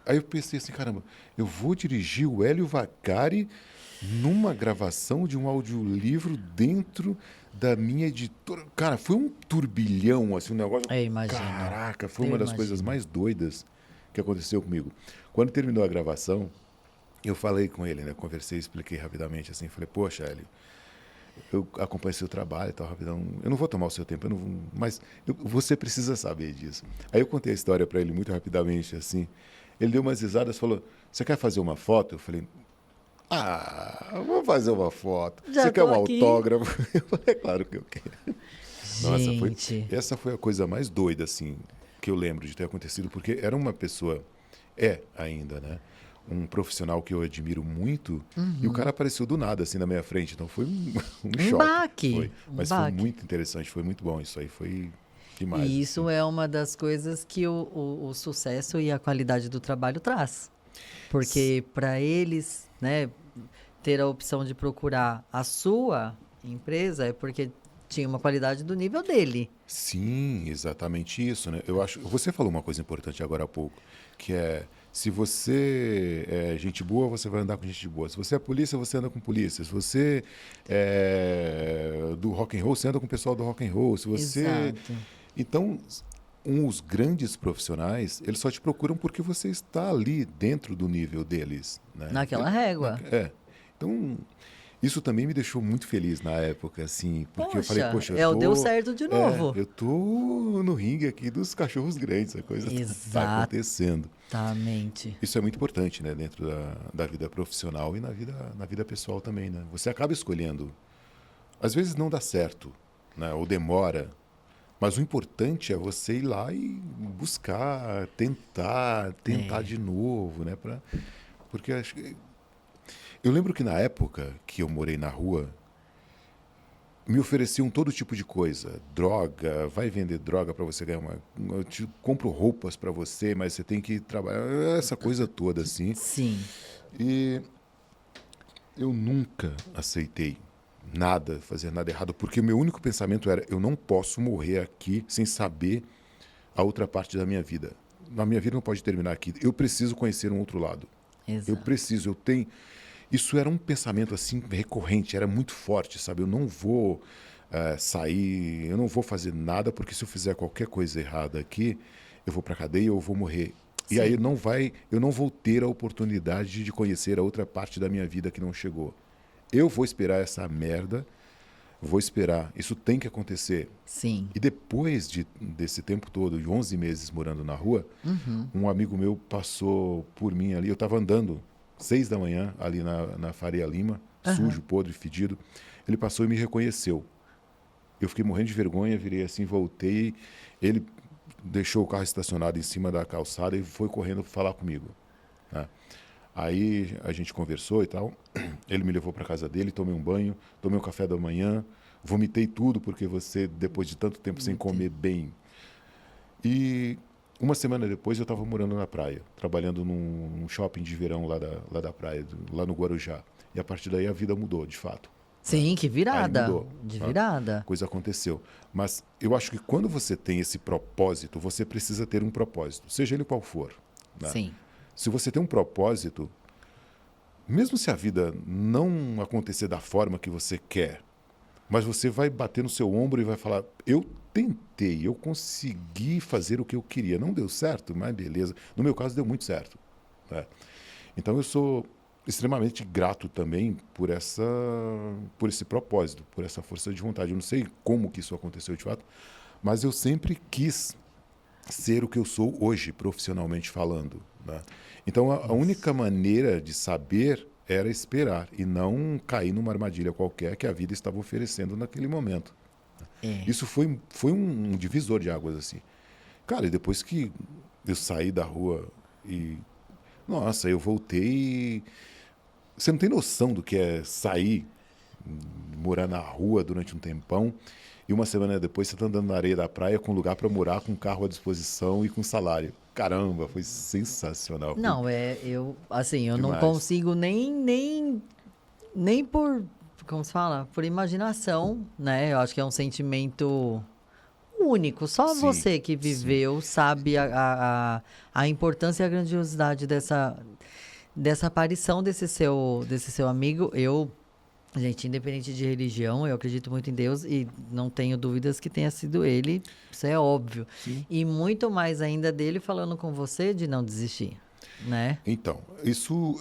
Aí eu pensei assim, caramba, eu vou dirigir o Hélio Vacari numa gravação de um audiolivro dentro da minha editora. Cara, foi um turbilhão, assim, um negócio... Eu imagino. Caraca, foi uma das coisas mais doidas que aconteceu comigo. Quando terminou a gravação, eu falei com ele, né? Conversei, expliquei rapidamente assim. Falei, poxa, Hélio, eu acompanho seu trabalho e tal, rapidão. Eu não vou tomar o seu tempo, mas você precisa saber disso. Aí eu contei a história para ele muito rapidamente, assim. Ele deu umas risadas e falou, você quer fazer uma foto? Eu falei, vou fazer uma foto. Já Você quer um aqui. autógrafo? Eu falei, é claro que eu quero. Nossa, Gente, essa foi a coisa mais doida, assim, que eu lembro de ter acontecido, porque era uma pessoa, ainda, né? Um profissional que eu admiro muito, e o cara apareceu do nada, assim, na minha frente. Então foi um choque. baque. Foi. Mas foi baque. muito interessante, foi muito bom. Isso aí foi demais. E isso assim. é uma das coisas que o sucesso e a qualidade do trabalho traz. Porque para eles, né, ter a opção de procurar a sua empresa é porque tinha uma qualidade do nível dele. Sim, exatamente isso, né? Eu acho. Você falou uma coisa importante agora há pouco, que é se você é gente boa, você vai andar com gente boa. Se você é polícia, você anda com polícia. Se você é do rock and roll, você anda com o pessoal do rock and roll. Se você, Exato. então, os grandes profissionais, eles só te procuram porque você está ali dentro do nível deles, né? Naquela régua. Então, isso também me deixou muito feliz na época, assim, porque eu falei, poxa, deu certo de novo. eu tô no ringue aqui dos cachorros grandes, a coisa tá acontecendo. Exatamente. Isso é muito importante, né, dentro da vida profissional e na vida pessoal também, né? Você acaba escolhendo. Às vezes não dá certo, né, ou demora, mas o importante é você ir lá e buscar, tentar de novo, né, porque acho que eu lembro que na época que eu morei na rua, me ofereciam todo tipo de coisa. Droga, vai vender droga para você ganhar eu te compro roupas para você, mas você tem que trabalhar. Essa coisa toda, assim. Sim. E eu nunca aceitei fazer nada errado, porque o meu único pensamento era, eu não posso morrer aqui sem saber a outra parte da minha vida. A minha vida não pode terminar aqui. Eu preciso conhecer um outro lado. Exato. Eu tenho... Isso era um pensamento assim recorrente, era muito forte, sabe? Eu não vou sair, eu não vou fazer nada, porque se eu fizer qualquer coisa errada aqui, eu vou para cadeia ou eu vou morrer. Sim. E aí eu não vou ter a oportunidade de conhecer a outra parte da minha vida que não chegou. Eu vou esperar essa merda, vou esperar. Isso tem que acontecer. Sim. E depois desse tempo todo, de 11 meses morando na rua, um amigo meu passou por mim ali, eu estava andando 6 da manhã, ali na Faria Lima, sujo, podre, fedido. Ele passou e me reconheceu. Eu fiquei morrendo de vergonha, virei assim, voltei. Ele deixou o carro estacionado em cima da calçada e foi correndo falar comigo, né? Aí a gente conversou e tal. Ele me levou para casa dele, tomei um banho, tomei um café da manhã, vomitei tudo, porque você, depois de tanto tempo sem comer bem. E... uma semana depois eu estava morando na praia, trabalhando num shopping de verão lá da praia, lá no Guarujá. E a partir daí a vida mudou, de fato. Sim, que virada. Aí mudou, De tá? virada. Coisa aconteceu. Mas eu acho que quando você tem esse propósito, você precisa ter um propósito, seja ele qual for, né? Sim. Se você tem um propósito, mesmo se a vida não acontecer da forma que você quer, mas você vai bater no seu ombro e vai falar, eu tentei, eu consegui fazer o que eu queria. Não deu certo, mas beleza. No meu caso, deu muito certo, né? Então, eu sou extremamente grato também por esse propósito, por essa força de vontade. Eu não sei como que isso aconteceu de fato, mas eu sempre quis ser o que eu sou hoje, profissionalmente falando, né? Então, a única maneira de saber era esperar e não cair numa armadilha qualquer que a vida estava oferecendo naquele momento. Isso foi um divisor de águas, assim. Cara, e depois que eu saí da rua e... nossa, eu voltei... Você não tem noção do que é sair, morar na rua durante um tempão, e uma semana depois você está andando na areia da praia com lugar para morar, com carro à disposição e com salário. Caramba, foi sensacional. Não, eu não Demais. consigo nem por, como se fala? Por imaginação, né? Eu acho que é um sentimento único. Só Sim, você que viveu sabe a importância e a grandiosidade dessa aparição desse seu amigo. Gente, independente de religião, eu acredito muito em Deus e não tenho dúvidas que tenha sido ele, isso é óbvio. Sim. E muito mais ainda dele falando com você de não desistir. né? Então, isso...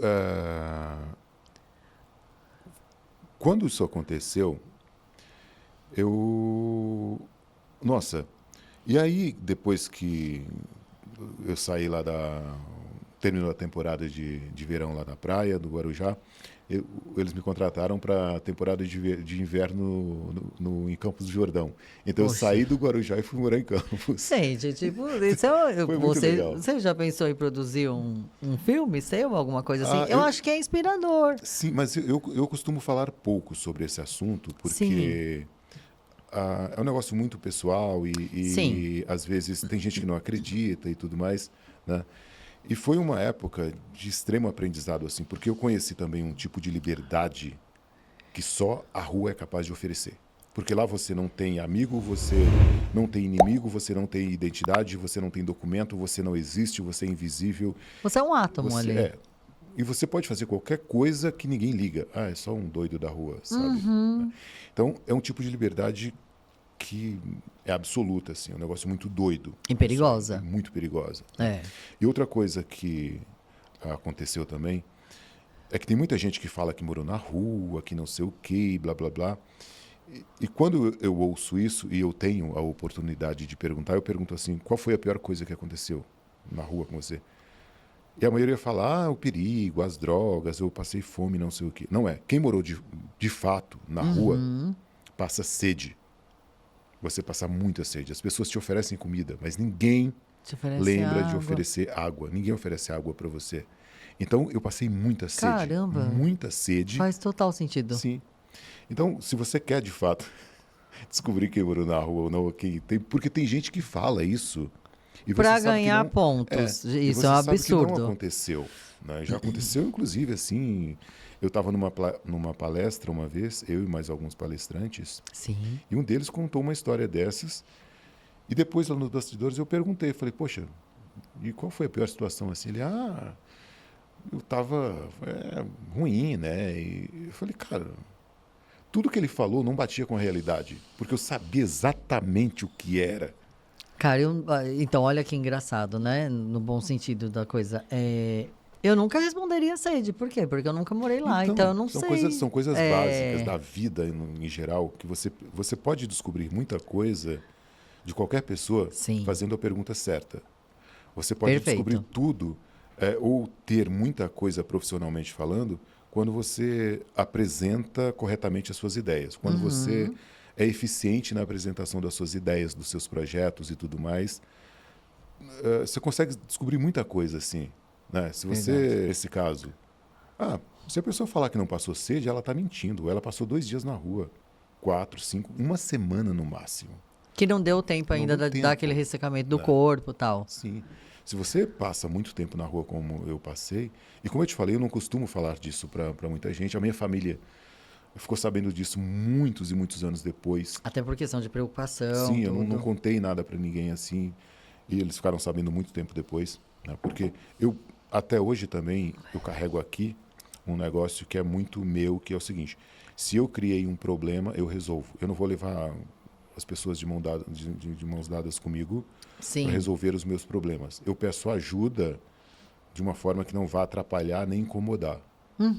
Quando isso aconteceu, eu... Nossa, e aí, depois que eu saí lá terminou a temporada de verão lá na praia, do Guarujá, eles me contrataram para a temporada de inverno em Campos do Jordão. Então, eu Poxa. saí do Guarujá e fui morar em Campos. Gente, tipo, Foi muito legal. você já pensou em produzir um filme seu, alguma coisa assim? Ah, Eu acho que é inspirador. Sim, mas eu costumo falar pouco sobre esse assunto, porque é um negócio muito pessoal Sim. e às vezes tem gente que não acredita e tudo mais, né? E foi uma época de extremo aprendizado, assim, porque eu conheci também um tipo de liberdade que só a rua é capaz de oferecer. Porque lá você não tem amigo, você não tem inimigo, você não tem identidade, você não tem documento, você não existe, você é invisível. Você é um átomo ali. E você pode fazer qualquer coisa que ninguém liga. Ah, é só um doido da rua, sabe? Então, é um tipo de liberdade que é absoluta, assim, é um negócio muito doido. E perigosa. É muito perigosa. É. E outra coisa que aconteceu também é que tem muita gente que fala que morou na rua, que não sei o quê, blá, blá, blá. E quando eu ouço isso e eu tenho a oportunidade de perguntar, eu pergunto assim, qual foi a pior coisa que aconteceu na rua com você? E a maioria fala, o perigo, as drogas, eu passei fome, não sei o quê. Não é. Quem morou de fato na rua passa sede. Você passa muita sede. As pessoas te oferecem comida, mas ninguém lembra de oferecer água. Ninguém oferece água para você. Então, eu passei muita sede. Caramba. Muita sede. Faz total sentido. Sim. Então, se você quer, de fato, descobrir quem morou na rua ou não, porque tem gente que fala isso. Para ganhar pontos. Isso é um absurdo. Que não aconteceu. Né? Já aconteceu, inclusive, assim... Eu estava numa palestra uma vez, eu e mais alguns palestrantes. Sim. E um deles contou uma história dessas. E depois, lá nos bastidores, eu perguntei. Falei, poxa, e qual foi a pior situação? Assim, ele, eu estava ruim, né? E eu falei, cara, tudo que ele falou não batia com a realidade. Porque eu sabia exatamente o que era. Cara, então, olha que engraçado, né? No bom sentido da coisa. Eu nunca responderia sede. Por quê? Porque eu nunca morei lá, então eu não sei. São coisas básicas da vida em geral, que você pode descobrir muita coisa de qualquer pessoa fazendo a pergunta certa. Você pode descobrir tudo ou ter muita coisa profissionalmente falando quando você apresenta corretamente as suas ideias. Quando você é eficiente na apresentação das suas ideias, dos seus projetos e tudo mais, você consegue descobrir muita coisa assim. Né? Se você, nesse caso, se a pessoa falar que não passou sede, ela está mentindo. Ela passou 2 dias na rua, 4, 5, uma semana no máximo. Que não deu tempo ainda de dar aquele ressecamento do corpo e tal. Sim. Se você passa muito tempo na rua como eu passei, e como eu te falei, eu não costumo falar disso para muita gente. A minha família ficou sabendo disso muitos e muitos anos depois. Até por questão de preocupação. Sim, eu não contei nada para ninguém assim. E eles ficaram sabendo muito tempo depois. Né? Porque até hoje também, eu carrego aqui um negócio que é muito meu, que é o seguinte. Se eu criei um problema, eu resolvo. Eu não vou levar as pessoas de mãos dadas comigo para resolver os meus problemas. Eu peço ajuda de uma forma que não vá atrapalhar nem incomodar.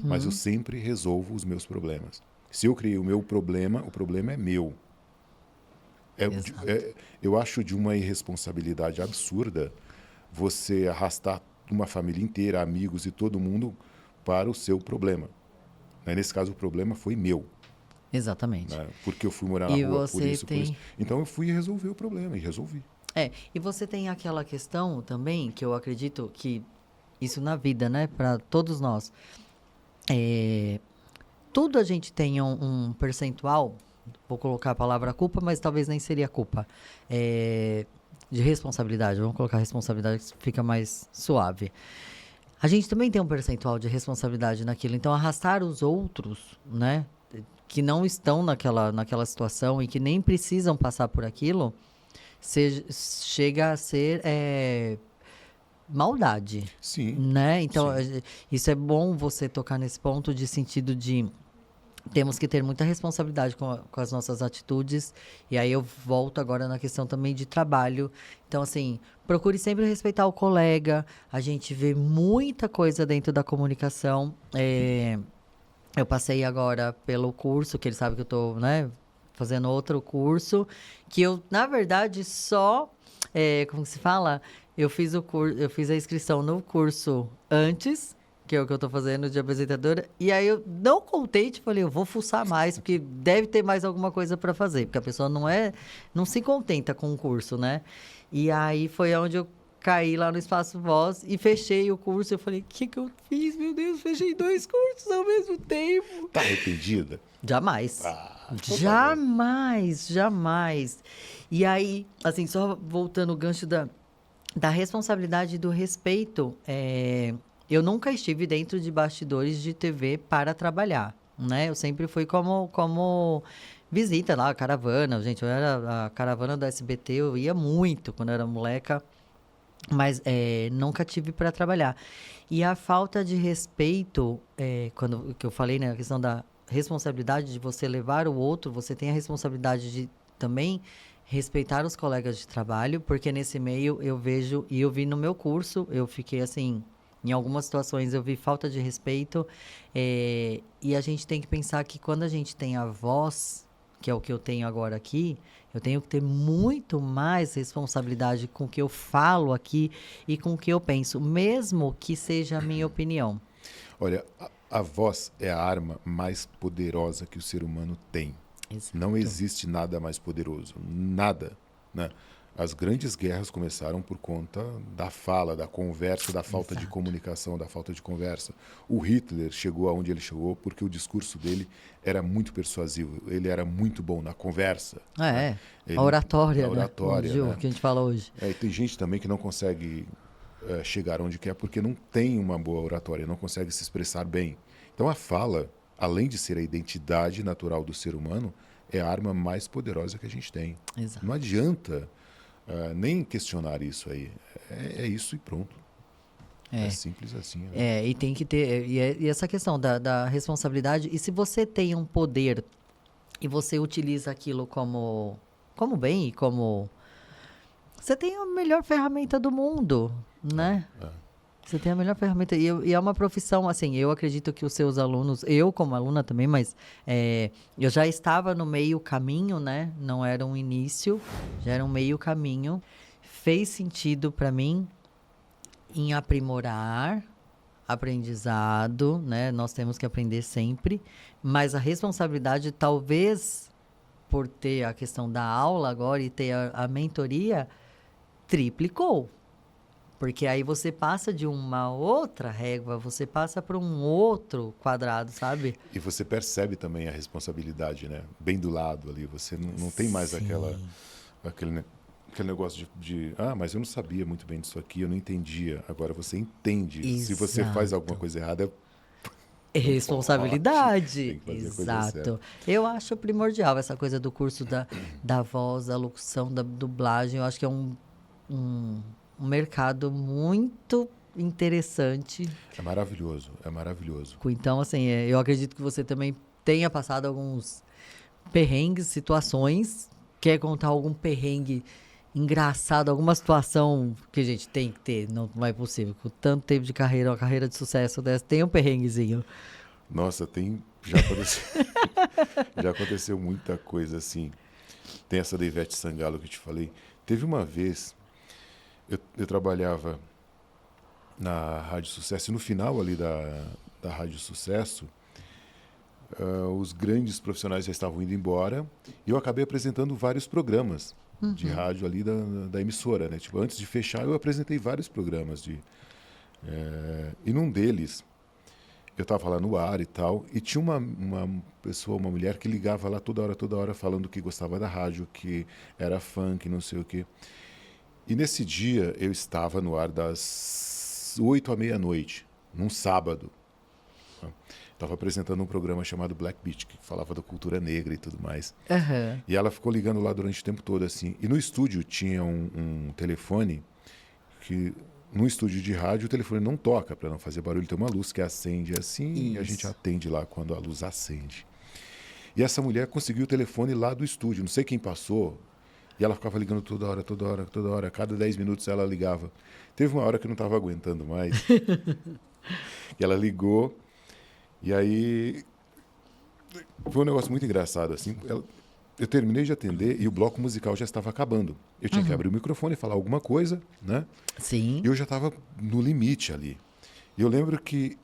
Mas eu sempre resolvo os meus problemas. Se eu criei o meu problema, o problema é meu. Eu acho de uma irresponsabilidade absurda você arrastar uma família inteira, amigos e todo mundo para o seu problema. Nesse caso, o problema foi meu. Exatamente. Né? Porque eu fui morar na rua por isso. Então, eu fui resolver o problema e resolvi. E você tem aquela questão também, que eu acredito que isso na vida, né, para todos nós, tudo a gente tem um percentual, vou colocar a palavra culpa, mas talvez nem seria culpa, de responsabilidade, vamos colocar responsabilidade que fica mais suave. A gente também tem um percentual de responsabilidade naquilo, então arrastar os outros, né, que não estão naquela situação e que nem precisam passar por aquilo, chega a ser maldade. Sim. Né? Então, sim. Isso é bom você tocar nesse ponto de sentido de temos que ter muita responsabilidade com as nossas atitudes. E aí eu volto agora na questão também de trabalho. Então, assim, procure sempre respeitar o colega. A gente vê muita coisa dentro da comunicação. Eu passei agora pelo curso, que ele sabe que eu estou, né, fazendo outro curso, que eu, na verdade, como se fala? Eu fiz a inscrição no curso antes, que é o que eu tô fazendo de apresentadora, e aí eu não contente, falei, eu vou fuçar mais, porque deve ter mais alguma coisa para fazer, porque a pessoa não se contenta com o curso, né? E aí foi onde eu caí lá no Espaço Voz e fechei o curso. Eu falei, o que eu fiz? Meu Deus, fechei 2 cursos ao mesmo tempo. Tá arrependida? Jamais. Então Jamais, jamais. E aí, assim, só voltando o gancho da responsabilidade e do respeito, eu nunca estive dentro de bastidores de TV para trabalhar, né? Eu sempre fui como visita lá, a caravana. Gente, eu era a caravana do SBT, eu ia muito quando eu era moleca, mas nunca tive para trabalhar. E a falta de respeito, quando que eu falei, né, a questão da responsabilidade de você levar o outro, você tem a responsabilidade de também respeitar os colegas de trabalho, porque nesse meio eu vejo, e eu vi no meu curso, eu fiquei assim, em algumas situações eu vi falta de respeito, e a gente tem que pensar que quando a gente tem a voz, que é o que eu tenho agora aqui, eu tenho que ter muito mais responsabilidade com o que eu falo aqui e com o que eu penso, mesmo que seja a minha opinião. Olha, a voz é a arma mais poderosa que o ser humano tem. Exato. Não existe nada mais poderoso. Nada, né? As grandes guerras começaram por conta da fala, da conversa, da falta de comunicação, da falta de conversa. O Hitler chegou aonde ele chegou porque o discurso dele era muito persuasivo. Ele era muito bom na conversa. Né? A oratória, a oratória, né? né? O que a gente fala hoje. E tem gente também que não consegue chegar onde quer porque não tem uma boa oratória, não consegue se expressar bem. Então a fala, além de ser a identidade natural do ser humano, é a arma mais poderosa que a gente tem. Exato. Não adianta nem questionar isso aí. É isso e pronto. É simples assim. Né? E tem que ter... E essa questão da responsabilidade... E se você tem um poder e você utiliza aquilo como bem e como... Você tem a melhor ferramenta do mundo, né? Você tem a melhor ferramenta. E é uma profissão, assim, eu acredito que os seus alunos, eu como aluna também, mas eu já estava no meio caminho, né? Não era um início, já era um meio caminho. Fez sentido para mim em aprimorar, aprendizado, né? Nós temos que aprender sempre, mas a responsabilidade, talvez, por ter a questão da aula agora e ter a mentoria, triplicou. Porque aí você passa de uma outra régua, você passa para um outro quadrado, sabe? E você percebe também a responsabilidade, né? Bem do lado ali. Você não tem mais aquele negócio de mas eu não sabia muito bem disso aqui, eu não entendia. Agora você entende. Exato. Se você faz alguma coisa errada, responsabilidade. Tem que fazer a coisa Exato. Eu acho primordial essa coisa do curso da voz, da locução, da dublagem. Eu acho que é um mercado muito interessante. É maravilhoso, é maravilhoso. Então, assim, eu acredito que você também tenha passado alguns perrengues, situações. Quer contar algum perrengue engraçado, alguma situação que a gente tem que ter? Não é possível. Com tanto tempo de carreira, uma carreira de sucesso dessa, tem um perrenguezinho. Nossa, já aconteceu muita coisa assim. Tem essa da Ivete Sangalo que eu te falei. Teve uma vez... Eu trabalhava na Rádio Sucesso e no final ali da Rádio Sucesso, os grandes profissionais já estavam indo embora e eu acabei apresentando vários programas de rádio ali da emissora, né? Tipo, antes de fechar, eu apresentei vários programas e num deles eu estava lá no ar e tal, e tinha uma pessoa, uma mulher que ligava lá toda hora falando que gostava da rádio, que era fã, que não sei o quê. E nesse dia eu estava no ar das 8 à meia-noite, num sábado. Estava apresentando um programa chamado Black Beat, que falava da cultura negra e tudo mais. Uhum. E ela ficou ligando lá durante o tempo todo, assim. E no estúdio tinha um telefone que... No estúdio de rádio, o telefone não toca para não fazer barulho. Tem uma luz que acende assim. Isso. E a gente atende lá quando a luz acende. E essa mulher conseguiu o telefone lá do estúdio, não sei quem passou. E ela ficava ligando toda hora, toda hora, toda hora. A cada 10 minutos ela ligava. Teve uma hora que eu não estava aguentando mais. E ela ligou. E aí... Foi um negócio muito engraçado, assim. Eu terminei de atender e o bloco musical já estava acabando. Eu tinha que abrir o microfone e falar alguma coisa, né? Sim. E eu já estava no limite ali. E eu lembro que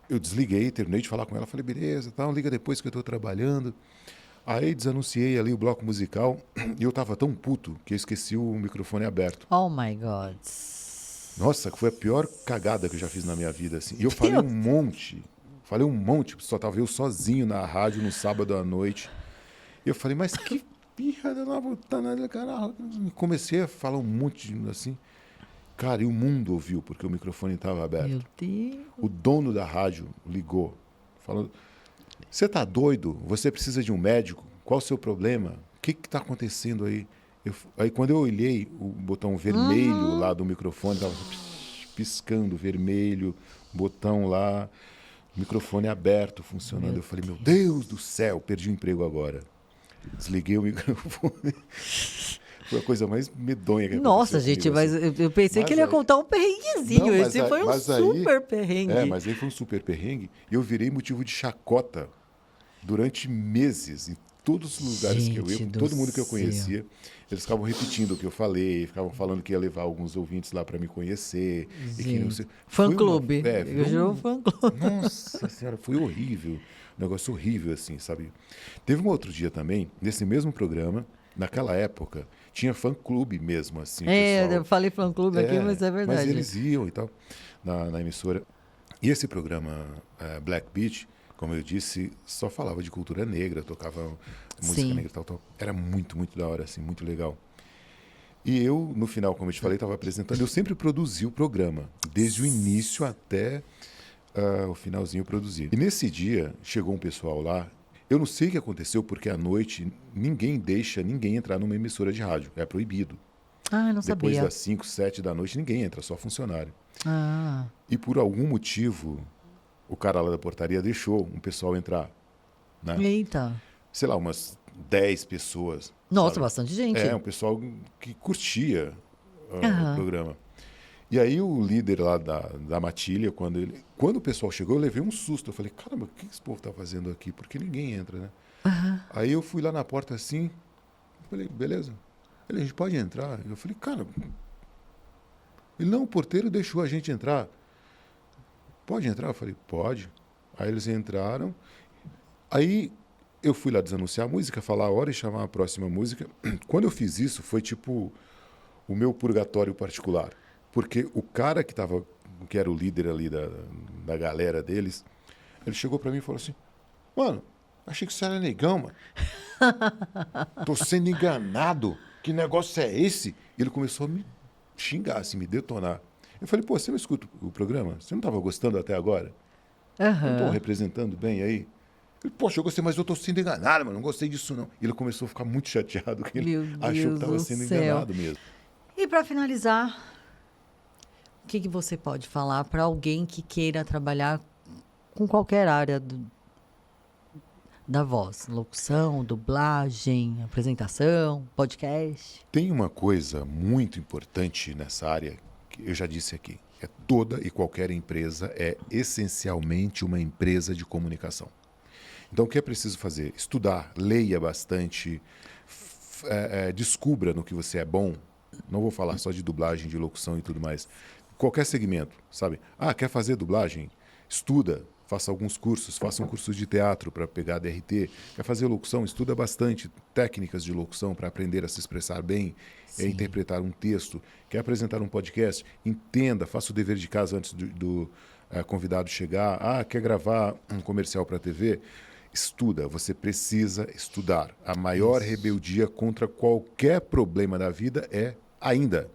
eu desliguei, terminei de falar com ela. Falei, beleza, tá, liga depois que eu estou trabalhando. Aí desanunciei ali o bloco musical e eu estava tão puto que eu esqueci o microfone aberto. Oh, my God. Nossa, foi a pior cagada que eu já fiz na minha vida, assim. E eu falei um monte, só estava eu sozinho na rádio no sábado à noite. E eu falei, mas que pirra da botana, cara. Comecei a falar um monte, assim. Cara, e o mundo ouviu, porque o microfone estava aberto. Meu Deus. O dono da rádio ligou, falando... Você tá doido? Você precisa de um médico? Qual o seu problema? O que está acontecendo aí? Aí quando eu olhei o botão vermelho lá do microfone, estava piscando vermelho, botão lá, microfone aberto, funcionando. Eu falei, meu Deus do céu, perdi o emprego agora. Desliguei o microfone. Foi a coisa mais medonha que aconteceu. Nossa, gente, comigo, mas assim. eu pensei que ele ia contar um perrenguezinho. Não, Esse foi um super perrengue. Mas aí foi um super perrengue e eu virei motivo de chacota durante meses, em todos os lugares que eu ia, com todo mundo que eu conhecia. Eles ficavam repetindo o que eu falei, ficavam falando que ia levar alguns ouvintes lá para me conhecer. E que não sei. Fã-clube. Eu juro fã-clube. Nossa senhora, foi horrível. Um negócio horrível, assim, sabe? Teve um outro dia também, nesse mesmo programa, naquela época, tinha fã-clube mesmo, assim. Pessoal. Eu falei fã-clube aqui, mas é verdade. Mas eles iam e tal, na emissora. E esse programa, Black Beach, como eu disse, só falava de cultura negra, tocava música negra e tal. Era muito, muito da hora, assim, muito legal. E eu, no final, como eu te falei, estava apresentando, eu sempre produzi o programa, desde o início até o finalzinho eu produzi. E nesse dia, chegou um pessoal lá, eu não sei o que aconteceu, porque à noite ninguém deixa ninguém entrar numa emissora de rádio, é proibido. Ah, não sabia. Depois das 5, 7 da noite, ninguém entra, só funcionário. Ah. E por algum motivo... O cara lá da portaria deixou um pessoal entrar, né? Eita. Sei lá, umas 10 pessoas. Nossa, sabe? bastante gente. Um pessoal que curtia o programa. E aí o líder lá da matilha, quando o pessoal chegou, eu levei um susto. Eu falei, caramba, o que esse povo tá fazendo aqui? Por que ninguém entra, né? Aí eu fui lá na porta assim, falei, beleza. Ele, a gente pode entrar? Eu falei, cara... Ele, não, o porteiro deixou a gente entrar. Pode entrar? Eu falei, pode. Aí eles entraram. Aí eu fui lá desanunciar a música, falar a hora e chamar a próxima música. Quando eu fiz isso, foi tipo o meu purgatório particular. Porque o cara que era o líder ali da galera deles, ele chegou pra mim e falou assim, mano, achei que você era negão, mano. Tô sendo enganado. Que negócio é esse? E ele começou a me xingar, assim, me detonar. Eu falei, pô, você não escuta o programa? Você não estava gostando até agora? Não estou representando bem aí? Ele, poxa, eu gostei, mas eu estou sendo enganado, mano, não gostei disso não. E ele começou a ficar muito chateado, porque ele achou que estava sendo enganado mesmo. E para finalizar, o que você pode falar para alguém que queira trabalhar com qualquer área da voz? Locução, dublagem, apresentação, podcast? Tem uma coisa muito importante nessa área, eu já disse aqui, toda e qualquer empresa é essencialmente uma empresa de comunicação. Então, o que é preciso fazer? Estudar, leia bastante, descubra no que você é bom. Não vou falar só de dublagem, de locução e tudo mais. Qualquer segmento, sabe? Quer fazer dublagem? Estuda, faça alguns cursos, faça um curso de teatro para pegar DRT. Quer fazer locução? Estuda bastante técnicas de locução para aprender a se expressar bem, interpretar um texto. Quer apresentar um podcast? Entenda, faça o dever de casa antes do convidado chegar. Quer gravar um comercial para a TV? Estuda, você precisa estudar. A maior rebeldia contra qualquer problema da vida é ainda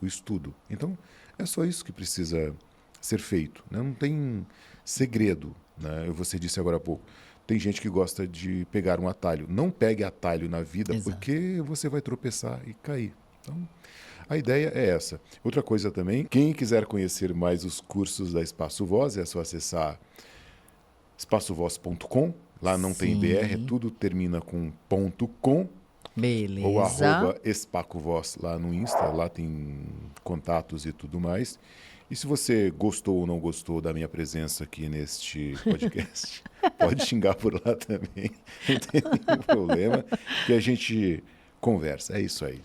o estudo. Então, é só isso que precisa ser feito, né? Não tem segredo, né? Você disse agora há pouco, tem gente que gosta de pegar um atalho. Não pegue atalho na vida, porque você vai tropeçar e cair. Então, a ideia é essa. Outra coisa também, quem quiser conhecer mais os cursos da Espaço Voz, é só acessar espaçovoz.com. Lá não tem Sim. BR, tudo termina com .com Beleza. ou @espacovós lá no Insta, lá tem contatos e tudo mais. E se você gostou ou não gostou da minha presença aqui neste podcast, pode xingar por lá também, não tem nenhum problema, que a gente conversa, é isso aí.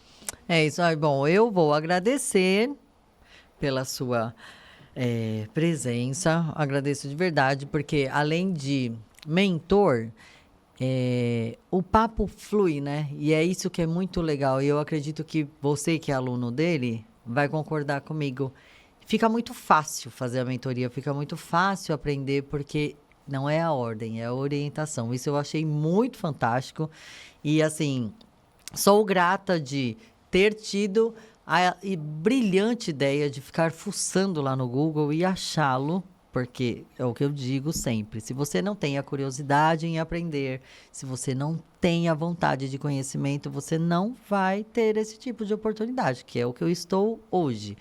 É isso aí. Bom, eu vou agradecer pela sua presença. Agradeço de verdade, porque além de mentor, o papo flui, né? E é isso que é muito legal. E eu acredito que você, que é aluno dele, vai concordar comigo. Fica muito fácil fazer a mentoria, fica muito fácil aprender, porque não é a ordem, é a orientação. Isso eu achei muito fantástico. E assim, sou grata de ter tido a brilhante ideia de ficar fuçando lá no Google e achá-lo, porque é o que eu digo sempre. Se você não tem a curiosidade em aprender, se você não tem a vontade de conhecimento, você não vai ter esse tipo de oportunidade, que é o que eu estou hoje.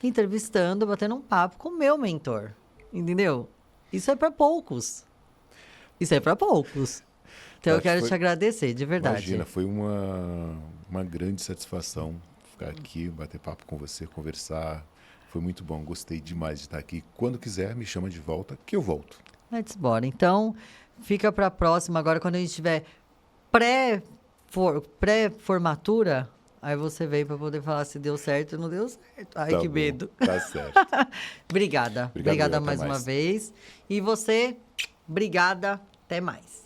Entrevistando, batendo um papo com o meu mentor, entendeu? Isso é para poucos. Isso é para poucos. Então eu quero te agradecer, de verdade. Imagina, foi uma grande satisfação ficar aqui, bater papo com você, conversar. Foi muito bom, gostei demais de estar aqui. Quando quiser, me chama de volta, que eu volto. Let's bora. Então, fica para a próxima. Agora, quando a gente tiver pré-formatura, aí você vem para poder falar se deu certo ou não deu certo. Ai, Tá que bom, medo. Tá certo. Obrigada. Obrigado, Obrigada até mais uma vez. E você, obrigada. Até mais.